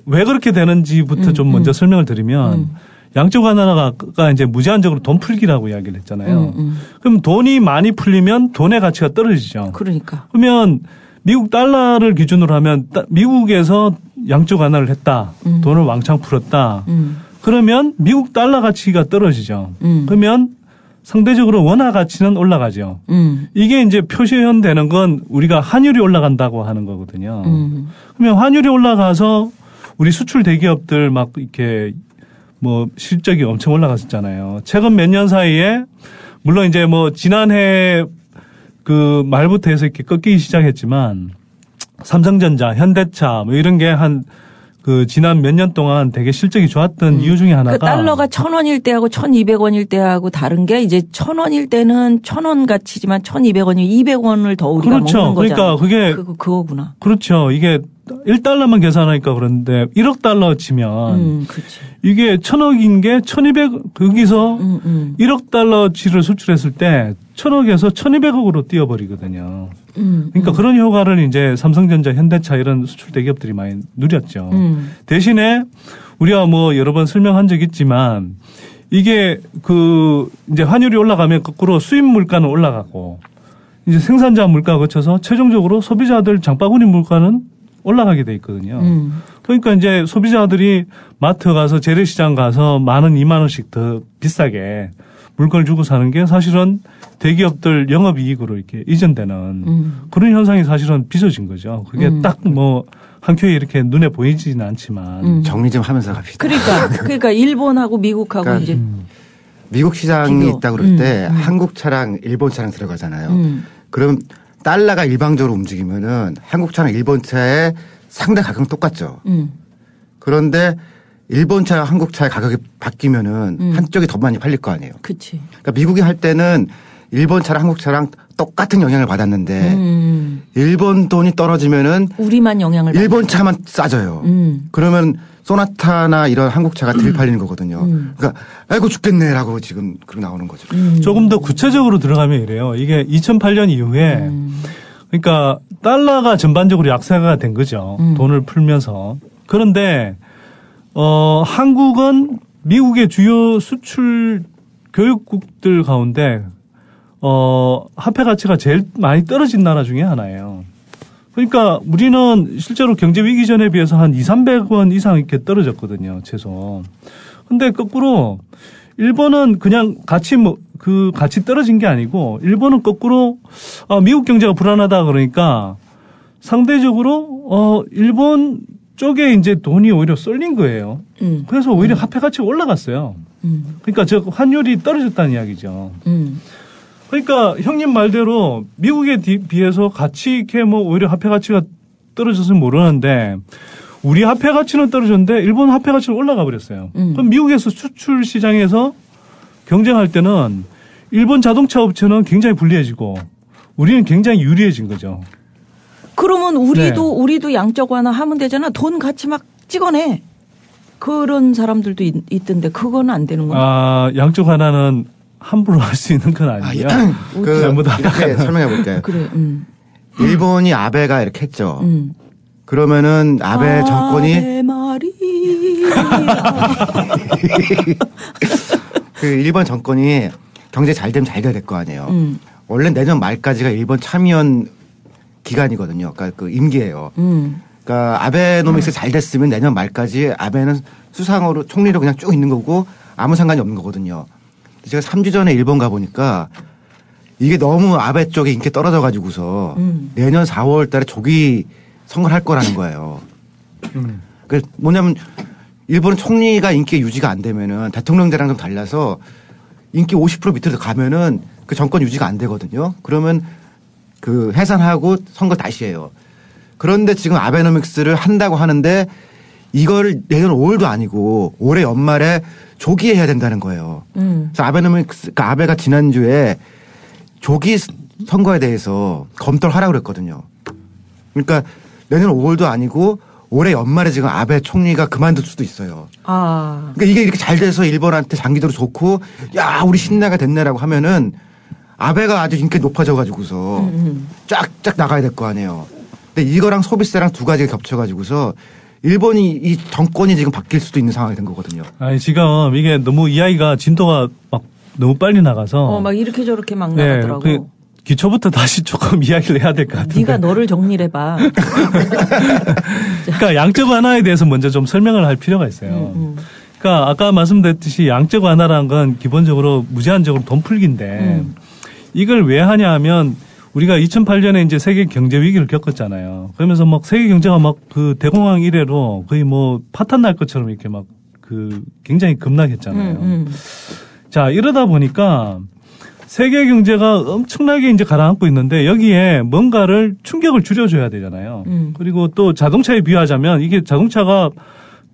왜 그렇게 되는지부터 좀 먼저 설명을 드리면 양적 완화가 이제 무제한적으로 돈 풀기라고 이야기를 했잖아요. 그럼 돈이 많이 풀리면 돈의 가치가 떨어지죠. 그러니까. 그러면 미국 달러를 기준으로 하면 미국에서 양적 완화를 했다. 돈을 왕창 풀었다. 그러면 미국 달러 가치가 떨어지죠. 그러면 상대적으로 원화 가치는 올라가죠. 이게 이제 표시현되는 건 우리가 환율이 올라간다고 하는 거거든요. 그러면 환율이 올라가서 우리 수출 대기업들 막 이렇게 뭐 실적이 엄청 올라갔었잖아요. 최근 몇 년 사이에 물론 이제 뭐 지난해 그 말부터 해서 이렇게 꺾이기 시작했지만 삼성전자, 현대차 뭐 이런 게 한 그 지난 몇 년 동안 되게 실적이 좋았던 이유 중에 하나가 그 달러가 1,000원일 때하고 1,200원일 때하고 다른 게 이제 1,000원일 때는 1,000원 가치지만 1,200원이 200원을 더 우리가 그렇죠. 먹는 거잖아요. 그러니까 그게 그거구나. 그렇죠. 이게 1달러만 계산하니까 그런데 1억 달러 치면 이게 1,000억인 게 1,200 거기서 1억 달러치를 수출했을 때 1,000억에서 1,200억으로 뛰어버리거든요. 그러니까 그런 효과를 이제 삼성전자, 현대차 이런 수출 대기업들이 많이 누렸죠. 대신에 우리가 뭐 여러 번 설명한 적 있지만 이게 그 이제 환율이 올라가면 거꾸로 수입 물가는 올라가고 이제 생산자 물가가 거쳐서 최종적으로 소비자들 장바구니 물가는 올라가게 돼 있거든요. 그러니까 이제 소비자들이 마트 가서 재래시장 가서 10,000원, 20,000원씩 더 비싸게 물건을 주고 사는 게 사실은 대기업들 영업이익으로 이렇게 이전되는 그런 현상이 사실은 빚어진 거죠. 그게 딱 뭐 한큐에 이렇게 눈에 보이지는 않지만 정리 좀 하면서 갑시다. 그러니까 일본하고 미국하고 그러니까 이제 미국 시장이 비교. 있다 그럴 때 한국 차랑 일본 차랑 들어가잖아요. 그럼 달러가 일방적으로 움직이면은 한국 차랑 일본 차의 상대 가격은 똑같죠. 그런데 일본 차와 한국 차의 가격이 바뀌면은 한쪽이 더 많이 팔릴 거 아니에요. 그렇지. 그러니까 미국이 할 때는 일본 차랑 한국 차랑 똑같은 영향을 받았는데 일본 돈이 떨어지면은 우리만 영향을 일본 차만 싸져요. 그러면 소나타나 이런 한국 차가 덜 팔리는 거거든요. 그러니까 아이고 죽겠네라고 지금 그러고 나오는 거죠. 조금 더 구체적으로 들어가면 이래요. 이게 2008년 이후에 그러니까 달러가 전반적으로 약세가 된 거죠. 돈을 풀면서. 그런데 한국은 미국의 주요 수출 교육국들 가운데 화폐 가치가 제일 많이 떨어진 나라 중에 하나예요. 그러니까 우리는 실제로 경제 위기 전에 비해서 한 200~300원 이상 이렇게 떨어졌거든요, 최소. 근데 거꾸로 일본은 그냥 가치 떨어진 게 아니고 일본은 거꾸로 미국 경제가 불안하다 그러니까 상대적으로 일본 쪽에 이제 돈이 오히려 쏠린 거예요. 그래서 오히려 화폐 가치가 올라갔어요. 그러니까 즉 환율이 떨어졌다는 이야기죠. 그러니까 형님 말대로 미국에 비해서 같이 이렇게 뭐 오히려 화폐 가치가 떨어졌으면 모르는데 우리 화폐 가치는 떨어졌는데 일본 화폐 가치는 올라가 버렸어요. 그럼 미국에서 수출 시장에서 경쟁할 때는 일본 자동차 업체는 굉장히 불리해지고 우리는 굉장히 유리해진 거죠. 그러면 우리도 양적 완화 하면 되잖아. 돈 같이 막 찍어내. 그런 사람들도 있던데 그건 안 되는 거야. 양적 완화는 함부로 할 수 있는 건 아니에요. 이렇게 설명해 볼게요. 그래. 일본이 아베가 이렇게 했죠. 그러면은 아베 정권이 아베 마리아. 그 일본 정권이 경제 잘 되면 잘 돼야 될 거 아니에요. 원래 내년 말까지가 일본 참여연 기간이거든요. 그러니까 그 임기예요. 그러니까 아베노믹스 잘 됐으면 내년 말까지 아베는 수상으로 총리로 그냥 쭉 있는 거고 아무 상관이 없는 거거든요. 제가 3주 전에 일본 가보니까 이게 너무 아베 쪽에 인기 떨어져 가지고서 내년 4월 달에 조기 선거를 할 거라는 거예요. 그 뭐냐면 일본은 총리가 인기가 유지가 안 되면은 대통령제랑 좀 달라서 인기 50% 밑으로 가면은 그 정권 유지가 안 되거든요. 그러면 그 해산하고 선거 다시 해요. 그런데 지금 아베노믹스를 한다고 하는데 이걸 내년 5월도 아니고 올해 연말에 조기에 해야 된다는 거예요. 그래서 아베노믹스, 그러니까 아베가 지난주에 조기 선거에 대해서 검토를 하라고 그랬거든요. 그러니까 내년 5월도 아니고 올해 연말에 지금 아베 총리가 그만둘 수도 있어요. 그러니까 이게 이렇게 잘 돼서 일본한테 장기적으로 좋고 야, 우리 신나가 됐네라고 하면은 아베가 아주 인기 높아져 가지고서 쫙쫙 나가야 될 거 아니에요. 근데 이거랑 소비세랑 두 가지가 겹쳐 가지고서 일본이 이 정권이 지금 바뀔 수도 있는 상황이 된 거거든요. 아니 지금 이게 너무 이야기가 진도가 막 너무 빨리 나가서 막 이렇게 저렇게 막 나가더라고. 그 기초부터 다시 조금 이야기를 해야 될 것 같은데. 네가 너를 정리를 해봐. 그러니까 양적 완화에 대해서 먼저 좀 설명을 할 필요가 있어요. 그러니까 아까 말씀드렸듯이 양적 완화라는 건 기본적으로 무제한적으로 돈 풀기인데 이걸 왜 하냐 하면 우리가 2008년에 이제 세계 경제 위기를 겪었잖아요. 그러면서 막 세계 경제가 막 그 대공황 이래로 거의 뭐 파탄 날 것처럼 이렇게 막 그 굉장히 급락했잖아요. 자, 이러다 보니까 세계 경제가 엄청나게 이제 가라앉고 있는데 여기에 뭔가를 충격을 줄여줘야 되잖아요. 그리고 또 자동차에 비유하자면 이게 자동차가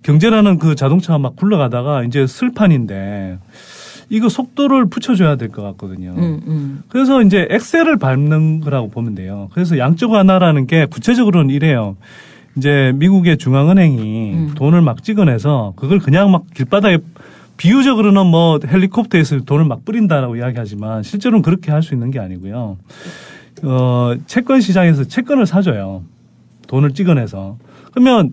경제라는 그 자동차가 막 굴러가다가 이제 슬판인데 이거 속도를 붙여줘야 될 것 같거든요. 그래서 이제 엑셀을 밟는 거라고 보면 돼요. 그래서 양적 완화라는 게 구체적으로는 이래요. 이제 미국의 중앙은행이 돈을 막 찍어내서 그걸 그냥 막 길바닥에 비유적으로는 뭐 헬리콥터에서 돈을 막 뿌린다라고 이야기하지만 실제로는 그렇게 할 수 있는 게 아니고요. 채권 시장에서 채권을 사줘요. 돈을 찍어내서. 그러면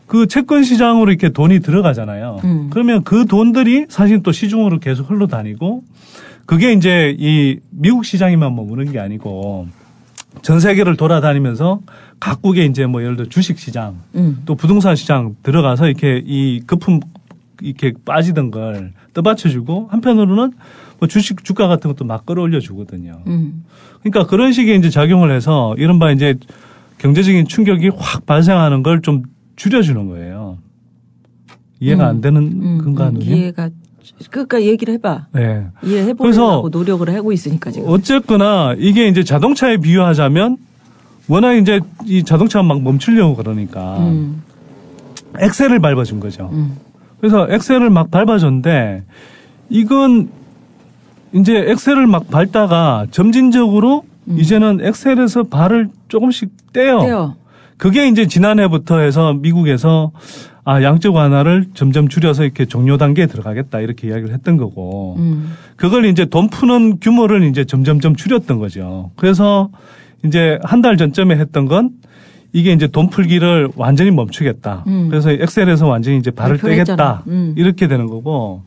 그 채권 시장으로 이렇게 돈이 들어가잖아요. 그러면 그 돈들이 사실 또 시중으로 계속 흘러다니고 그게 이제 이 미국 시장에만 머무는 게 아니고 전 세계를 돌아다니면서 각국의 이제 뭐 예를 들어 주식 시장 또 부동산 시장 들어가서 이렇게 이 거품 이렇게 빠지던 걸 떠받쳐주고 한편으로는 뭐 주식 주가 같은 것도 막 끌어올려 주거든요. 그러니까 그런 식의 이제 작용을 해서 이른바 이제 경제적인 충격이 확 발생하는 걸 좀 줄여주는 거예요. 이해가 안 되는 건가, 누님? 이해가, 그러니까 얘기를 해봐. 네. 이해해보려고 노력을 하고 있으니까 지금. 어쨌거나 이게 이제 자동차에 비유하자면 워낙 이제 이 자동차가 막 멈추려고 그러니까 엑셀을 밟아준 거죠. 그래서 엑셀을 막 밟아줬는데 이건 이제 엑셀을 막 밟다가 점진적으로 이제는 엑셀에서 발을 조금씩 떼요. 그게 이제 지난해부터 해서 미국에서 양적 완화를 점점 줄여서 이렇게 종료 단계에 들어가겠다 이렇게 이야기를 했던 거고 그걸 이제 돈 푸는 규모를 이제 점점점 줄였던 거죠. 그래서 이제 한 달 전쯤에 했던 건 이게 이제 돈 풀기를 완전히 멈추겠다. 그래서 엑셀에서 완전히 이제 발을 떼겠다. 이렇게 되는 거고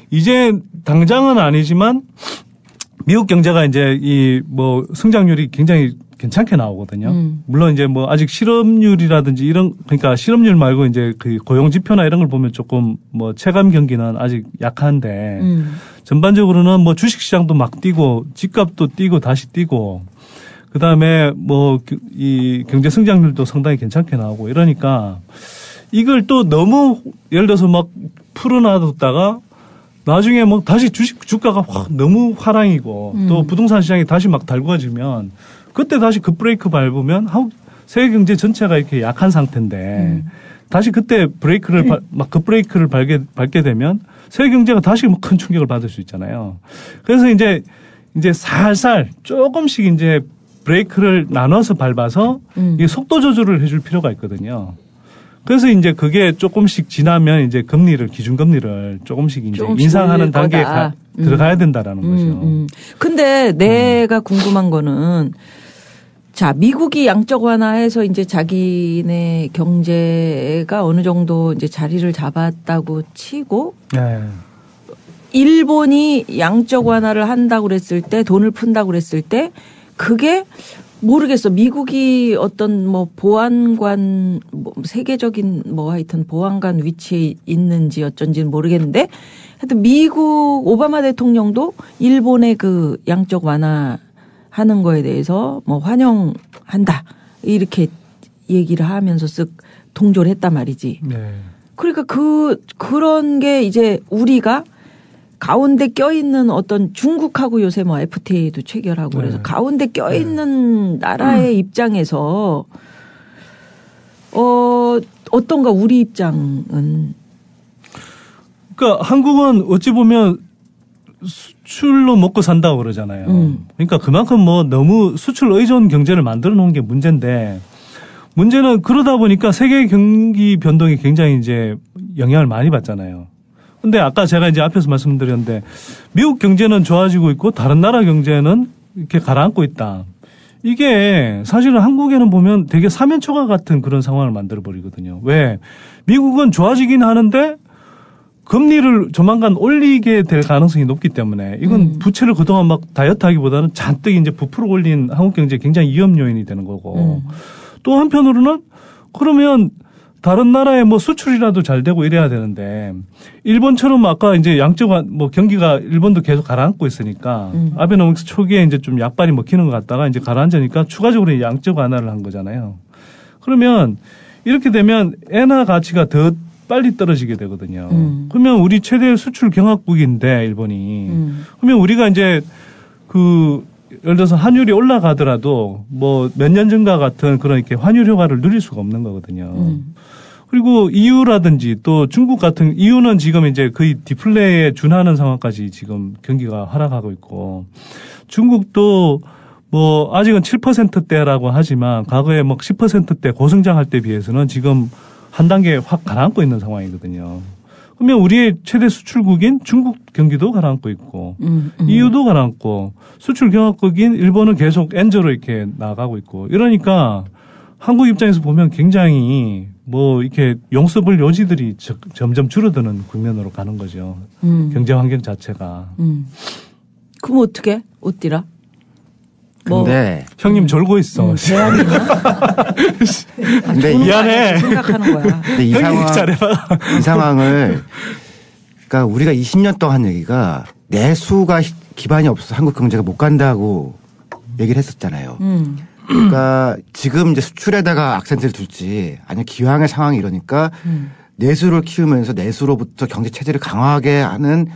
이제 당장은 아니지만 미국 경제가 이제 이 뭐 성장률이 굉장히 괜찮게 나오거든요. 물론 이제 뭐 아직 실업률이라든지 이런 그러니까 실업률 말고 이제 그 고용 지표나 이런 걸 보면 조금 뭐 체감 경기는 아직 약한데 전반적으로는 뭐 주식 시장도 막 뛰고 집값도 뛰고 다시 뛰고 그다음에 뭐 이 경제 성장률도 상당히 괜찮게 나오고 이러니까 이걸 또 너무 예를 들어서 막 풀어놔뒀다가 나중에 뭐 다시 주가가 확 너무 하락이고 또 부동산 시장이 다시 막 달구어지면 그때 다시 급브레이크 밟으면 세계 경제 전체가 이렇게 약한 상태인데 다시 그때 브레이크를 막 급브레이크를 밟게 되면 세계 경제가 다시 뭐 큰 충격을 받을 수 있잖아요. 그래서 이제 살살 조금씩 이제 브레이크를 나눠서 밟아서 이 속도 조절을 해줄 필요가 있거든요. 그래서 이제 그게 조금씩 지나면 이제 기준금리를 조금씩 이제 인상하는 단계에 들어가야 된다라는 거죠. 근데 내가 궁금한 거는 자, 미국이 양적 완화해서 이제 자기네 경제가 어느 정도 이제 자리를 잡았다고 치고 일본이 양적 완화를 한다고 그랬을 때 돈을 푼다고 그랬을 때 그게 모르겠어. 미국이 어떤 뭐 보안관, 뭐 세계적인 뭐 하여튼 보안관 위치에 있는지 어쩐지는 모르겠는데 하여튼 미국 오바마 대통령도 일본의 그 양적 완화하는 거에 대해서 뭐 환영한다. 이렇게 얘기를 하면서 쓱 동조를 했단 말이지. 그러니까 그런 게 이제 우리가 가운데 껴있는 어떤 중국하고 요새 뭐 FTA도 체결하고 그래서 가운데 껴있는 나라의 입장에서 어떤가 우리 입장은 그러니까 한국은 어찌 보면 수출로 먹고 산다고 그러잖아요. 그러니까 그만큼 뭐 너무 수출 의존 경제를 만들어 놓은 게 문제인데 문제는 그러다 보니까 세계 경기 변동이 굉장히 이제 영향을 많이 받잖아요. 근데 아까 제가 이제 앞에서 말씀드렸는데 미국 경제는 좋아지고 있고 다른 나라 경제는 이렇게 가라앉고 있다. 이게 사실은 한국에는 보면 되게 사면초가 같은 그런 상황을 만들어 버리거든요. 왜? 미국은 좋아지긴 하는데 금리를 조만간 올리게 될 가능성이 높기 때문에 이건 부채를 그동안 막 다이어트 하기보다는 잔뜩 이제 부풀어 올린 한국 경제에 굉장히 위험 요인이 되는 거고 또 한편으로는 그러면 다른 나라에 뭐 수출이라도 잘 되고 이래야 되는데 일본처럼 아까 이제 양적 뭐 경기가 일본도 계속 가라앉고 있으니까 아베노믹스 초기에 이제 좀 약발이 먹히는 것 같다가 이제 가라앉으니까 추가적으로 양적 완화를 한 거잖아요. 그러면 이렇게 되면 엔화 가치가 더 빨리 떨어지게 되거든요. 그러면 우리 최대 수출 경합국인데 일본이 그러면 우리가 이제 예를 들어서 환율이 올라가더라도 뭐 몇 년 전과 같은 그런 이렇게 환율 효과를 누릴 수가 없는 거거든요. 그리고 EU라든지 또 중국 같은 EU는 지금 이제 거의 디플레에 준하는 상황까지 지금 경기가 하락하고 있고 중국도 뭐 아직은 7%대라고 하지만 과거에 뭐 10%대 고성장할 때 비해서는 지금 한 단계 확 가라앉고 있는 상황이거든요. 그러면 우리의 최대 수출국인 중국 경기도 가라앉고 있고 EU도 가라앉고 수출 경합국인 일본은 계속 엔저로 이렇게 나가고 있고 이러니까 한국 입장에서 보면 굉장히 뭐 이렇게 용서볼 여지들이 점점 줄어드는 국면으로 가는 거죠. 경제 환경 자체가. 그럼 어떻게? 어디라? 근데 형님 졸고 있어. 대안이 있나? 근데 미안해. 생각하는 거야. 근데 이 상황을 그러니까 우리가 20년 동안 한 얘기가 내수가 기반이 없어서 한국 경제가 못 간다고 얘기를 했었잖아요. 그러니까 지금 이제 수출에다가 악센트를 둘지 아니면 기왕의 상황이 이러니까 내수를 키우면서 내수로부터 경제 체제를 강화하게 하는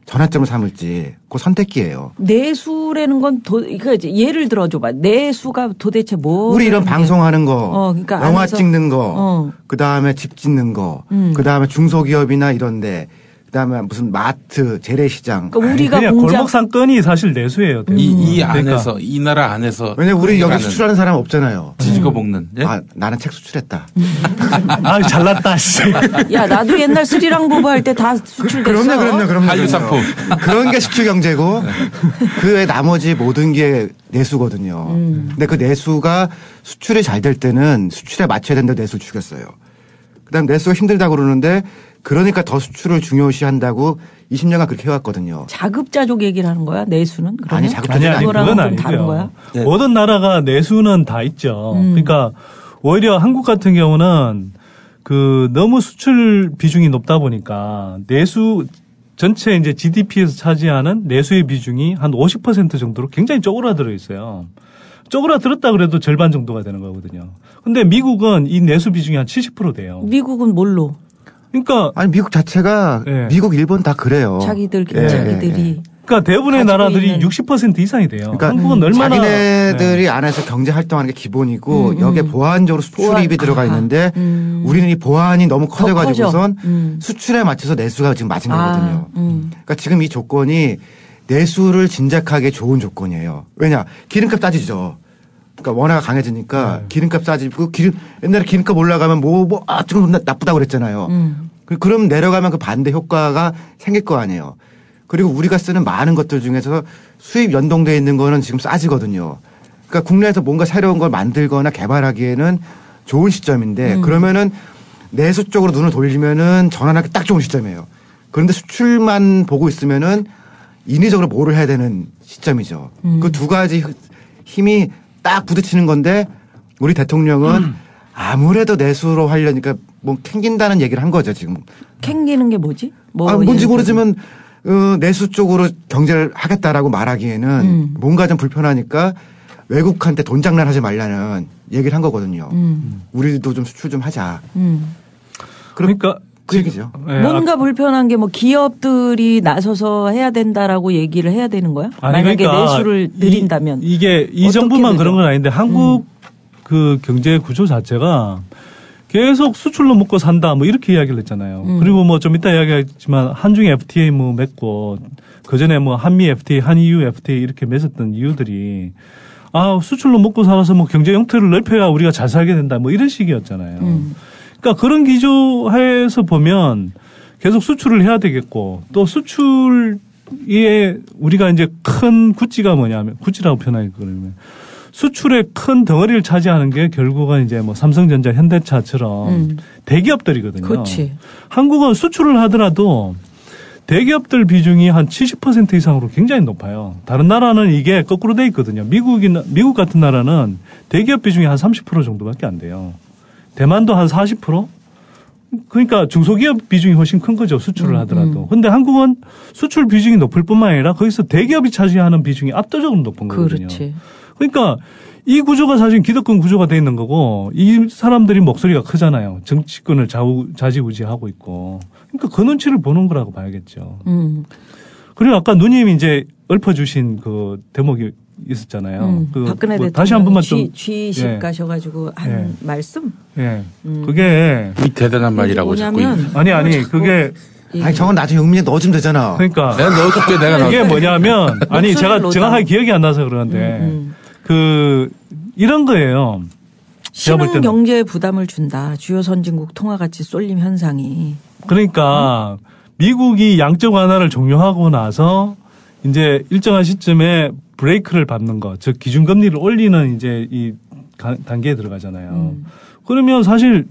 전환점을 삼을지 그 선택기예요. 내수라는 건 그러니까 이제 예를 들어줘봐. 내수가 도대체 뭐? 우리 이런 방송하는 거, 그러니까 영화 안에서, 찍는 거, 그 다음에 집 짓는 거, 그 다음에 중소기업이나 이런데. 그다음에 무슨 마트, 재래시장. 그러니까 우리가 그냥 골목 상권이 사실 내수예요. 이 안에서 이 나라 안에서. 왜냐면 우리 여기 수출하는 사람 없잖아요. 지지고 볶는. 예? 아 나는 책 수출했다. 아 잘났다. 야 나도 옛날 스리랑 부부 할 때 다 수출됐어. 그럼요. 한류 상품. 그런 게 수출 경제고 그 외 나머지 모든 게 내수거든요. 근데 그 내수가 수출이 잘 될 때는 수출에 맞춰야 된다고 내수 죽였어요. 그다음 내수가 힘들다고 그러는데. 그러니까 더 수출을 중요시한다고 20년간 그렇게 해왔거든요. 자급자족 얘기를 하는 거야? 내수는? 그러면? 아니 자급자족이 아니 그건 아니고요. 다른 거야? 네. 모든 나라가 내수는 다 있죠. 그러니까 오히려 한국 같은 경우는 너무 수출 비중이 높다 보니까 내수 전체 이제 GDP에서 차지하는 내수의 비중이 한 50% 정도로 굉장히 쪼그라들어 있어요. 쪼그라들었다 그래도 절반 정도가 되는 거거든요. 근데 미국은 이 내수 비중이 한 70% 돼요. 미국은 뭘로? 그러니까 아니 미국 자체가 미국, 일본 다 그래요. 자기들이. 그러니까 대부분의 나라들이 60% 이상이 돼요. 그러니까 한국은 얼마나 자기네들이 안에서 경제 활동하는 게 기본이고 여기에 보완적으로 수출입이 들어가 있는데 우리는 이 보완이 너무 커져가지고선 수출에 맞춰서 내수가 지금 맞은 거거든요. 그러니까 지금 이 조건이 내수를 진작하기에 좋은 조건이에요. 왜냐 기름값 따지죠. 그러니까 원화가 강해지니까 기름값 싸지고 옛날에 기름값 올라가면 좀 나쁘다고 그랬잖아요. 그럼 내려가면 그 반대 효과가 생길 거 아니에요. 그리고 우리가 쓰는 많은 것들 중에서 수입 연동되어 있는 거는 지금 싸지거든요. 그러니까 국내에서 뭔가 새로운 걸 만들거나 개발하기에는 좋은 시점인데 그러면은 내수 쪽으로 눈을 돌리면은 전환하기 딱 좋은 시점이에요. 그런데 수출만 보고 있으면은 인위적으로 뭐를 해야 되는 시점이죠. 그 두 가지 힘이 딱 부딪히는 건데 우리 대통령은 아무래도 내수로 하려니까 뭐 캥긴다는 얘기를 한 거죠 지금. 캥기는 게 뭐지? 뭔지 모르지만 내수 쪽으로 경제를 하겠다라고 말하기에는 뭔가 좀 불편하니까 외국한테 돈 장난하지 말라는 얘기를 한 거거든요. 우리도 좀 수출 좀 하자. 그러니까 그 얘기죠. 뭔가 불편한 게 뭐 기업들이 나서서 해야 된다라고 얘기를 해야 되는 거야? 아니, 만약에 그러니까 내수를 늘린다면. 이게 이 정부만 그런 건 아닌데 한국 그 경제 구조 자체가 계속 수출로 먹고 산다 뭐 이렇게 이야기를 했잖아요. 그리고 뭐 좀 이따 이야기하지만 한중 FTA 뭐 맺고 그전에 뭐 한미 FTA, 한EU FTA 이렇게 맺었던 이유들이 수출로 먹고 살아서 뭐 경제 형태를 넓혀야 우리가 잘 살게 된다 뭐 이런 식이었잖아요. 그러니까 그런 기조하에서 보면 계속 수출을 해야 되겠고 또 수출에 우리가 이제 큰 구찌가 뭐냐면 구찌라고 표현하기 그러면 수출의 큰 덩어리를 차지하는 게 결국은 이제 뭐 삼성전자, 현대차처럼 대기업들이거든요. 그렇지. 한국은 수출을 하더라도 대기업들 비중이 한 70% 이상으로 굉장히 높아요. 다른 나라는 이게 거꾸로 돼 있거든요. 미국 같은 나라는 대기업 비중이 한 30% 정도밖에 안 돼요. 대만도 한 40%? 그러니까 중소기업 비중이 훨씬 큰 거죠. 수출을 하더라도. 근데 한국은 수출 비중이 높을 뿐만 아니라 거기서 대기업이 차지하는 비중이 압도적으로 높은 거거든요. 그렇지. 그러니까 이 구조가 사실 기득권 구조가 돼 있는 거고 이 사람들이 목소리가 크잖아요. 정치권을 좌지우지하고 있고. 그러니까 그 눈치를 보는 거라고 봐야겠죠. 그리고 아까 누님이 이제 읊어주신 그 대목이 있었잖아요. 그 박근혜 대통령 다시 한 번만 좀 G20 예. 가셔가지고 한 말씀. 예. 그게 대단한 말이라고 자꾸. 아니 그게 아니 저건 나중에 영민에 넣어주면 되잖아. 그러니까 내가 넣어줄게. 내가 이게 뭐냐면 아니 제가 정확하게 기억이 안 나서 그러는데 그 이런 거예요. 신흥 경제에 부담을 준다. 주요 선진국 통화가치 쏠림 현상이. 그러니까 미국이 양적 완화를 종료하고 나서 이제 일정한 시점에 브레이크를 밟는 거, 즉 기준금리를 올리는 이제 이 단계에 들어가잖아요. 그러면 사실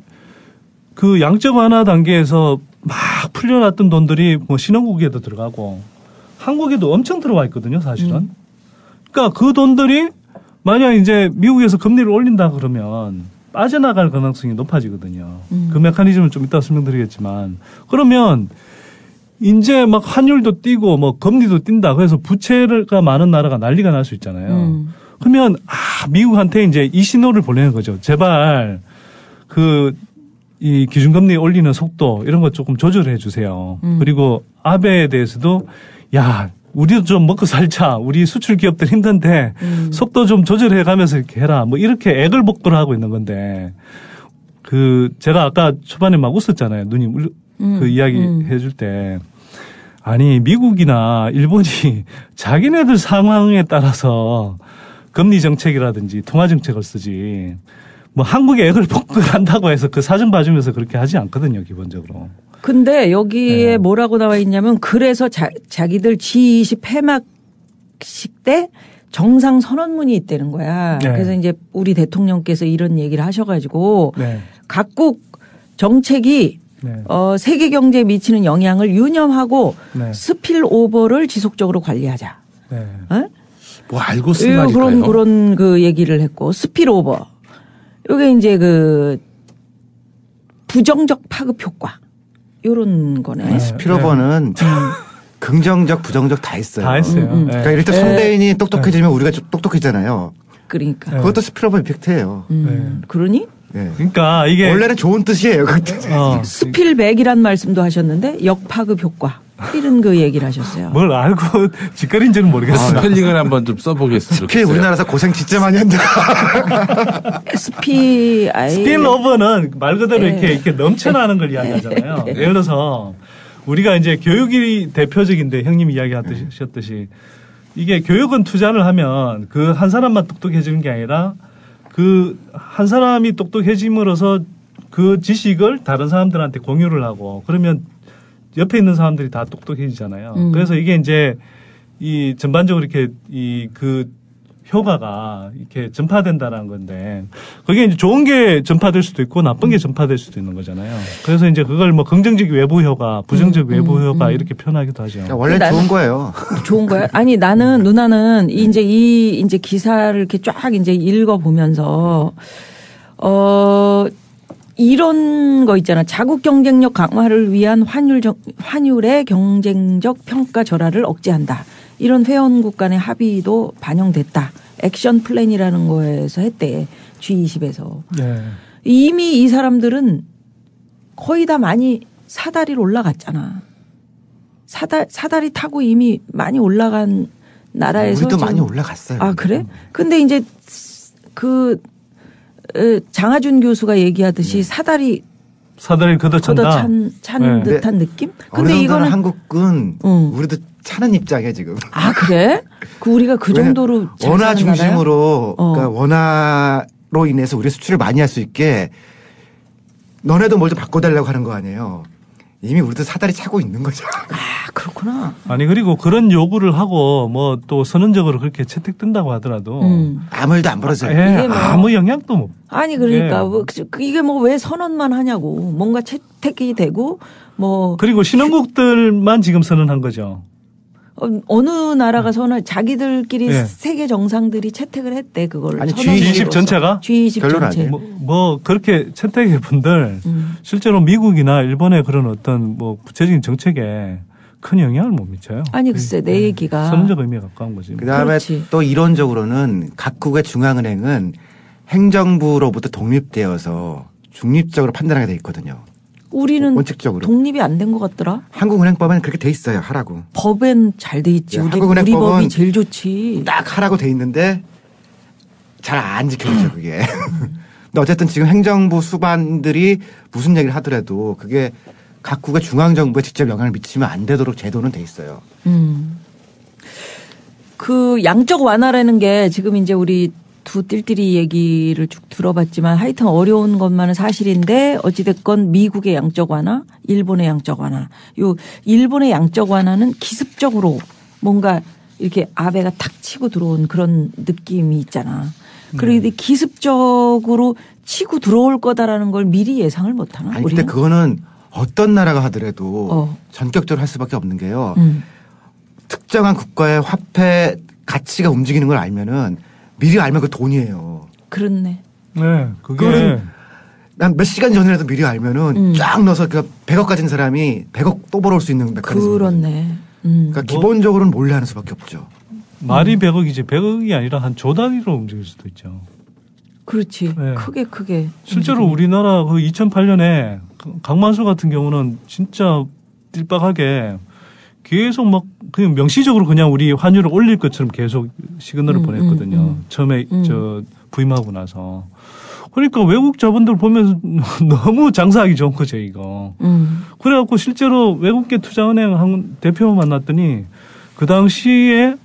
그 양적 완화 단계에서 막 풀려났던 돈들이 뭐 신흥국에도 들어가고 한국에도 엄청 들어와 있거든요, 사실은. 그러니까 그 돈들이 만약 이제 미국에서 금리를 올린다 그러면 빠져나갈 가능성이 높아지거든요. 그 메커니즘은 좀 이따 설명드리겠지만 그러면 이제 막 환율도 뛰고 뭐 금리도 뛴다. 그래서 부채가 많은 나라가 난리가 날 수 있잖아요. 그러면 미국한테 이제 이 신호를 보내는 거죠. 제발 이 기준금리 올리는 속도 이런 거 조금 조절해 주세요. 그리고 아베에 대해서도 야 우리도 좀 먹고 살자. 우리 수출 기업들 힘든데 속도 좀 조절해 가면서 이렇게 해라. 뭐 이렇게 애걸복걸을 하고 있는 건데 제가 아까 초반에 막 웃었잖아요. 누님 그 이야기 해줄 때. 아니 미국이나 일본이 자기네들 상황에 따라서 금리 정책이라든지 통화 정책을 쓰지 뭐 한국에 애걸복걸한다고 해서 그 사정 봐주면서 그렇게 하지 않거든요. 기본적으로. 근데 여기에 뭐라고 나와 있냐면 그래서 자기들 G20 폐막식 때 정상 선언문이 있다는 거야. 네. 그래서 이제 우리 대통령께서 이런 얘기를 하셔가지고 네. 각국 정책이 세계 경제에 미치는 영향을 유념하고 스필오버를 지속적으로 관리하자. 네. 어? 뭐 알고 쓴 말일까요? 그런 그 얘기를 했고 스필오버. 요게 이제 그 부정적 파급 효과. 요런 거네. 스필오버는 긍정적, 부정적 다 있어요. 다 있어요. 그러니까 이럴 때 상대인이 똑똑해지면 우리가 좀 똑똑해지잖아요. 그러니까. 그것도 스필오버 이펙트예요. 그러니? 네. 그러니까 이게 원래는 좋은 뜻이에요. 스필백이란 말씀도 하셨는데 역파급 효과 이런 그 얘기를 하셨어요. 뭘 알고 짓거리인지는 모르겠어요. 스펠링을 한번 좀 써보겠습니다. 스필 우리나라에서 고생 진짜 많이 한다. 스필오버는 말 그대로 이렇게 넘쳐나는 걸 이야기하잖아요. 예를 들어서 우리가 이제 교육이 대표적인데 형님 이야기하셨듯이 이게 교육은 투자를 하면 그 한 사람만 똑똑해지는 게 아니라 그 한 사람이 똑똑해짐으로써 그 지식을 다른 사람들한테 공유를 하고 그러면 옆에 있는 사람들이 다 똑똑해지잖아요. 그래서 이게 이제 이 전반적으로 이렇게 그 효과가 이렇게 전파된다라는 건데 그게 이제 좋은 게 전파될 수도 있고 나쁜 게 전파될 수도 있는 거잖아요. 그래서 이제 그걸 뭐 긍정적 외부 효과, 부정적 외부 효과 이렇게 표현하기도 하죠. 원래 좋은 거예요. 좋은 거예요? 아니 누나는 이제 기사를 이렇게 쫙 이제 읽어 보면서 이런 거 있잖아. 자국 경쟁력 강화를 위한 환율의 경쟁적 평가 절하를 억제한다. 이런 회원국 간의 합의도 반영됐다. 액션 플랜이라는 거에서 했대. G20에서. 네. 이미 이 사람들은 거의 다 많이 사다리로 올라갔잖아. 사다리 타고 이미 많이 올라간 나라에서. 우리도 많이 올라갔어요. 아, 그래? 근데 이제 장하준 교수가 얘기하듯이 사다리를 걷어찬다. 찬 듯한 느낌? 근데 이거는 한국은 우리도 차는 입장이야 지금. 아 그래? 우리가 그 정도로 원화 중심으로 그러니까 원화로 인해서 우리 수출을 많이 할 수 있게 너네도 뭘 좀 바꿔달라고 하는 거 아니에요. 이미 우리도 사다리 차고 있는 거죠. 아, 그렇구나. 아니, 그리고 그런 요구를 하고 뭐 또 선언적으로 그렇게 채택된다고 하더라도 아무 일도 안 벌어져요. 예, 아무 영향도 못. 아니, 그러니까 예. 뭐, 이게 뭐 왜 선언만 하냐고. 뭔가 채택이 되고 뭐. 그리고 신흥국들만 지금 선언한 거죠. 어느 나라가 선언, 자기들끼리 예. 세계 정상들이 채택을 했대, 그걸. 아니, G20 전체가? G20 전체. 뭐 그렇게 채택의 분들 실제로 미국이나 일본의 그런 어떤 뭐 구체적인 정책에 큰 영향을 못 미쳐요. 아니, 글쎄, 내 얘기가. 선언적 의미에 가까운 거지. 그다음에 그렇지. 또 이론적으로는 각국의 중앙은행은 행정부로부터 독립되어서 중립적으로 판단하게 돼 있거든요. 우리는 원칙적으로. 독립이 안 된 것 같더라. 한국은행법은 그렇게 돼 있어요. 하라고. 법엔 잘 돼 있지. 우리 법이 제일 좋지. 딱 하라고 돼 있는데 잘 안 지켜지죠, 그게. 근데 어쨌든 지금 행정부 수반들이 무슨 얘기를 하더라도 그게 각국의 중앙정부에 직접 영향을 미치면 안 되도록 제도는 돼 있어요. 그 양적 완화라는 게 지금 이제 우리 두 띨띨이 얘기를 쭉 들어봤지만 하여튼 어려운 것만은 사실인데 어찌됐건 미국의 양적 완화, 일본의 양적 완화. 요 일본의 양적 완화는 기습적으로 뭔가 이렇게 아베가 탁 치고 들어온 그런 느낌이 있잖아. 그런데 기습적으로 치고 들어올 거다라는 걸 미리 예상을 못 하나? 아니, 근데 그거는 어떤 나라가 하더라도 전격적으로 할 수밖에 없는 게요. 특정한 국가의 화폐 가치가 움직이는 걸 알면은 미리 알면 그 돈이에요. 그렇네. 네, 그게 난 몇 시간 전이라도 미리 알면은 쫙 넣어서 그 100억 가진 사람이 100억 또 벌어올 수 있는 메커니즘. 그렇네. 그러니까 기본적으로는 몰래 하는 수밖에 없죠. 말이 100억이지 100억이 아니라 한 조 단위로 움직일 수도 있죠. 그렇지. 네. 크게. 실제로 우리나라 그 2008년에 강만수 같은 경우는 진짜 띨박하게 계속 막 그냥 명시적으로 그냥 우리 환율을 올릴 것처럼 계속 시그널을 보냈거든요. 처음에 저 부임하고 나서. 그러니까 외국 자본들 보면 너무 장사하기 좋은 거죠, 이거. 그래갖고 실제로 외국계 투자은행 한 대표 만났더니 그 당시에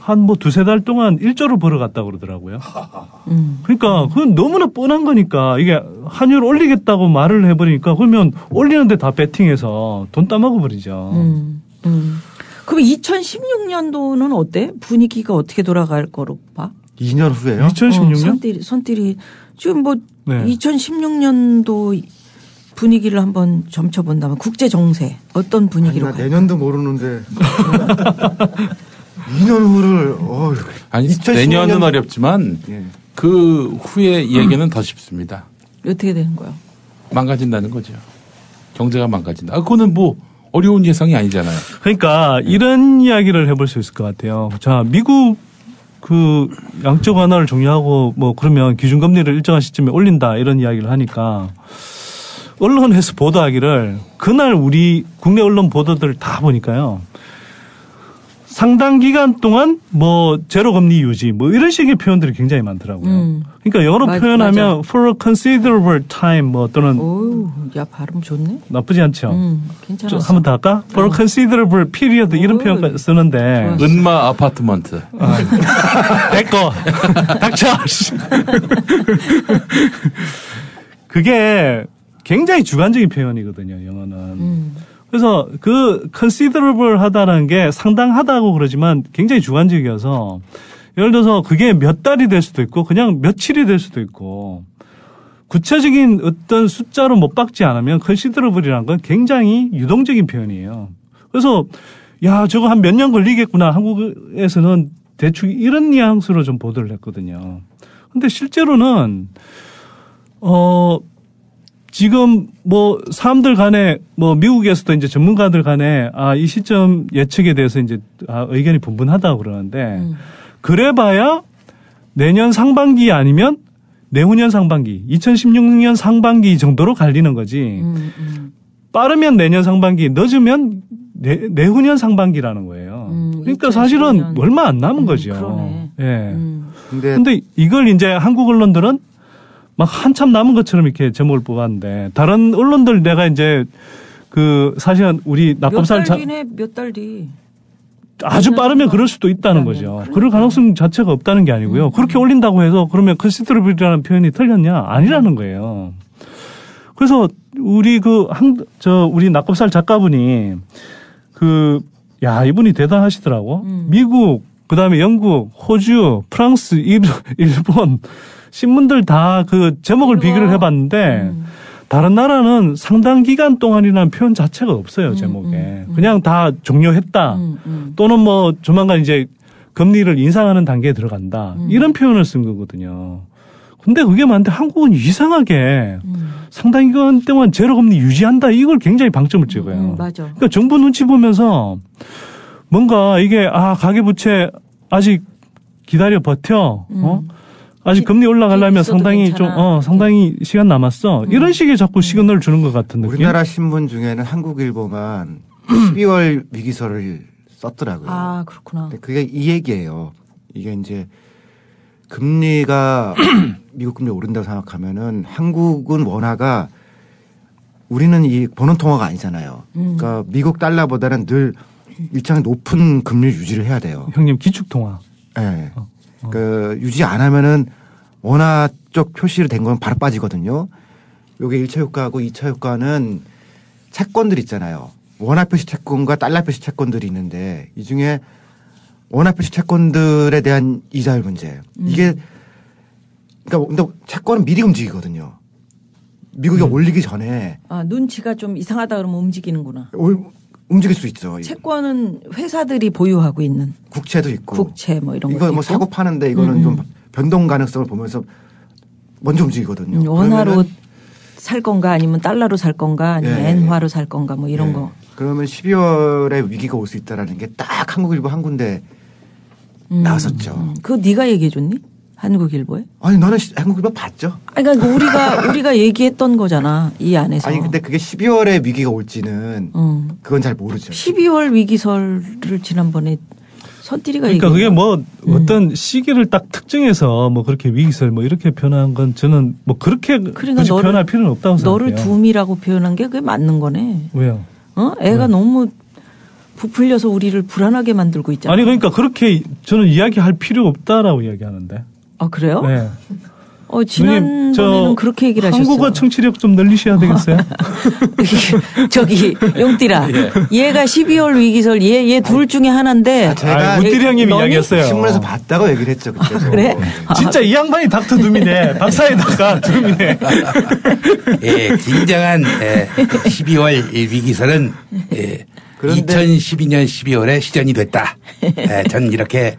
한 뭐 두세 달 동안 1조를 벌어갔다고 그러더라고요. 그러니까 그건 너무나 뻔한 거니까 이게 환율 올리겠다고 말을 해버리니까 그러면 올리는데 다 베팅해서 돈 따먹어 버리죠. 그럼 2016년도는 어때? 분위기가 어떻게 돌아갈 거로 봐? 2년 후에요? 2016년? 선띠리 지금 뭐 네. 2016년도 분위기를 한번 점쳐본다면 국제 정세 어떤 분위기로 아니, 나 내년도 모르는데 2년 후를 아니 2016년 내년은 어렵지만 그 후의 얘기는 더 쉽습니다. 어떻게 되는 거야? 망가진다는 거죠. 경제가 망가진다. 그거는 뭐 어려운 예상이 아니잖아요. 그러니까 이런 이야기를 해볼 수 있을 것 같아요. 자, 미국 그 양적 완화를 종료하고 뭐 그러면 기준금리를 일정한 시점에 올린다 이런 이야기를 하니까 언론에서 보도하기를 그날 우리 국내 언론 보도들 다 보니까요. 상당 기간 동안 뭐 제로 금리 유지 뭐 이런 식의 표현들이 굉장히 많더라고요. 그러니까 영어로 표현하면 for a considerable time 뭐 또는 오, 야 발음 좋네. 나쁘지 않죠. 괜찮았어. 한번 더 할까? for a considerable period 이런 표현 쓰는데 은마 아파트먼트. 됐고 닥쳐. 그게 굉장히 주관적인 표현이거든요. 영어는. 그래서 그 considerable 하다라는 게 상당하다고 그러지만 굉장히 주관적이어서 예를 들어서 그게 몇 달이 될 수도 있고 그냥 며칠이 될 수도 있고 구체적인 어떤 숫자로 못 박지 않으면 considerable이라는 건 굉장히 유동적인 표현이에요. 그래서 야 저거 한 몇 년 걸리겠구나 한국에서는 대충 이런 뉘앙스로 좀 보도를 했거든요. 근데 실제로는 지금 뭐 사람들 간에 뭐 미국에서도 이제 전문가들 간에 이 시점 예측에 대해서 이제 의견이 분분하다고 그러는데 그래봐야 내년 상반기 아니면 내후년 상반기 2016년 상반기 정도로 갈리는 거지 빠르면 내년 상반기 늦으면 내후년 상반기라는 거예요. 그러니까 사실은 얼마 안 남은 거죠. 예. 근데 이걸 이제 한국 언론들은 막 한참 남은 것처럼 이렇게 제목을 뽑았는데 다른 언론들 내가 이제 그 사실은 우리 납법살 몇 달 뒤. 아주 빠르면 그럴 수도 있다는 거죠. 그럴 가능성 자체가 없다는 게 아니고요. 그렇게 올린다고 해서 그러면 컨시더러블이라는 표현이 틀렸냐? 아니라는 거예요. 그래서 우리 우리 낙곱살 작가분이 이분이 대단하시더라고. 미국, 그 다음에 영국, 호주, 프랑스, 일본 신문들 다 그 제목을 비교를 해봤는데 다른 나라는 상당 기간 동안이라는 표현 자체가 없어요, 제목에. 그냥 다 종료했다. 또는 뭐 조만간 이제 금리를 인상하는 단계에 들어간다. 이런 표현을 쓴 거거든요. 근데 그게 맞는데 한국은 이상하게 상당 기간 동안 제로금리 유지한다. 이걸 굉장히 방점을 찍어요. 맞아. 그러니까 정부 눈치 보면서 뭔가 이게 가계부채 아직 기다려 버텨. 아직 금리 올라가려면 상당히 상당히 시간 남았어. 이런 식의 자꾸 시그널을 주는 것 같은 느낌. 우리나라 신문 중에는 한국일보만 12월 위기설을 썼더라고요. 아, 그렇구나. 그게 이 얘기예요. 이게 이제 금리가 미국 금리 오른다고 생각하면은 한국은 원화가 우리는 이 번원 통화가 아니잖아요. 그러니까 미국 달러보다는 늘 일정히 높은 금리 유지를 해야 돼요. 형님 기축 통화. 네. 유지 안 하면은 원화 쪽 표시로 된 건 바로 빠지거든요. 요게 1차 효과하고 2차 효과는 채권들 있잖아요. 원화 표시 채권과 달러 표시 채권들이 있는데 이 중에 원화 표시 채권들에 대한 이자율 문제. 이게 그러니까 근데 채권은 미리 움직이거든요. 미국이 올리기 전에. 눈치가 좀 이상하다 그러면 움직이는구나. 움직일 수 있죠. 채권은 회사들이 보유하고 있는. 국채도 있고. 국채 뭐 이런 거. 이거 뭐 사고 파는데 이거는 좀 변동 가능성을 보면서 먼저 움직이거든요. 원화로 살 건가 아니면 달러로 살 건가 아니면 엔화로 살 건가 뭐 이런 거. 그러면 12월에 위기가 올 수 있다라는 게 딱 한국일보 한 군데 나왔었죠. 그거 네가 얘기해 줬니? 한국일보에? 아니 나는 한국일보 봤죠. 아니 그러니까 우리가 얘기했던 거잖아 이 안에서. 아니 근데 그게 12월에 위기가 올지는 그건 잘 모르죠. 12월 위기설을 지난번에 선띠리가 그러니까 그게 뭐 어떤 시기를 딱 특정해서 뭐 그렇게 위기설 뭐 이렇게 표현한 건 저는 뭐 그렇게 그러니까 굳이 표현할 필요는 없다고 생각해요. 너를 둠이라고 표현한 게 그게 맞는 거네. 왜요? 애가 너무 부풀려서 우리를 불안하게 만들고 있잖아. 아니 그러니까 그렇게 저는 이야기할 필요 없다라고 이야기하는데. 아 그래요? 네. 지난번에는 그렇게 얘기를 하셨어요. 한국어 청취력 좀 늘리셔야 되겠어요? 저기 용띠라 얘가 12월 위기설 얘 둘 중에 하나인데 제가 우띠리 형님이 이야기했어요. 신문에서 봤다고 얘기를 했죠. 그때도. 그래? 진짜 이 양반이 닥터 둠이네. 박사에다가 둠이네. 진정한 12월 위기설은 2012년 12월에 시전이 됐다. 전 이렇게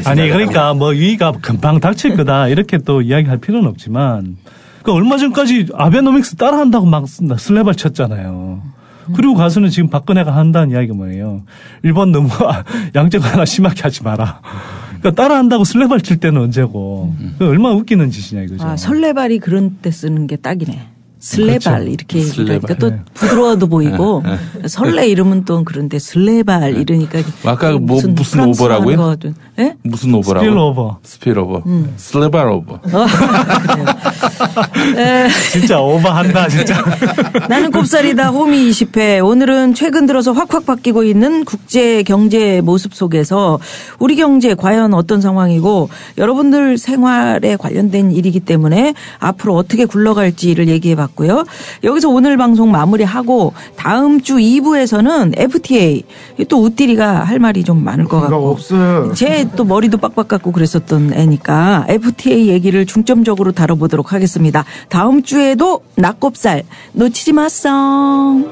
아니 그러니까 뭐 위기가 금방 닥칠 거다 이렇게 또 이야기할 필요는 없지만 그러니까 얼마 전까지 아베노믹스 따라한다고 막 슬랩을 쳤잖아요. 그리고 가서는 지금 박근혜가 한다는 이야기가 뭐예요. 일본 너무 양적 하나 심하게 하지 마라. 그러니까 따라한다고 슬랩을 칠 때는 언제고. 얼마나 웃기는 짓이냐 이거죠. 설레발이 그런 때 쓰는 게 딱이네. 슬레발 그렇죠. 이렇게 얘기하니까 또 부드러워도 보이고 설레 이름은 또 그런데 슬레발 이러니까 아까 무슨 오버라고요? 네? 무슨 오버라고? 스필오버. 슬레발 오버. 진짜 오버한다 진짜. 나는 꼽살이다 호미 20회. 오늘은 최근 들어서 확확 바뀌고 있는 국제 경제 모습 속에서 우리 경제 과연 어떤 상황이고 여러분들 생활에 관련된 일이기 때문에 앞으로 어떻게 굴러갈지를 얘기해봤고 고요. 여기서 오늘 방송 마무리하고 다음 주 2부에서는 FTA 또 우띠리가 할 말이 좀 많을 것 같고 없어요. 제 또 머리도 빡빡 깎고 그랬었던 애니까 FTA 얘기를 중점적으로 다뤄보도록 하겠습니다. 다음 주에도 낙곱살 놓치지 마성.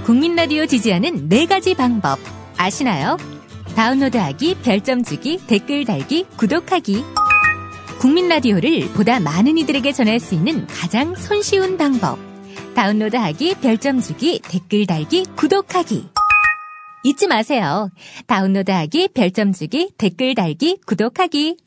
국민 라디오 지지하는 4가지 방법 아시나요? 다운로드하기, 별점 주기, 댓글 달기, 구독하기. 국민 라디오를 보다 많은 이들에게 전할 수 있는 가장 손쉬운 방법. 다운로드하기, 별점 주기, 댓글 달기, 구독하기. 잊지 마세요. 다운로드하기, 별점 주기, 댓글 달기, 구독하기.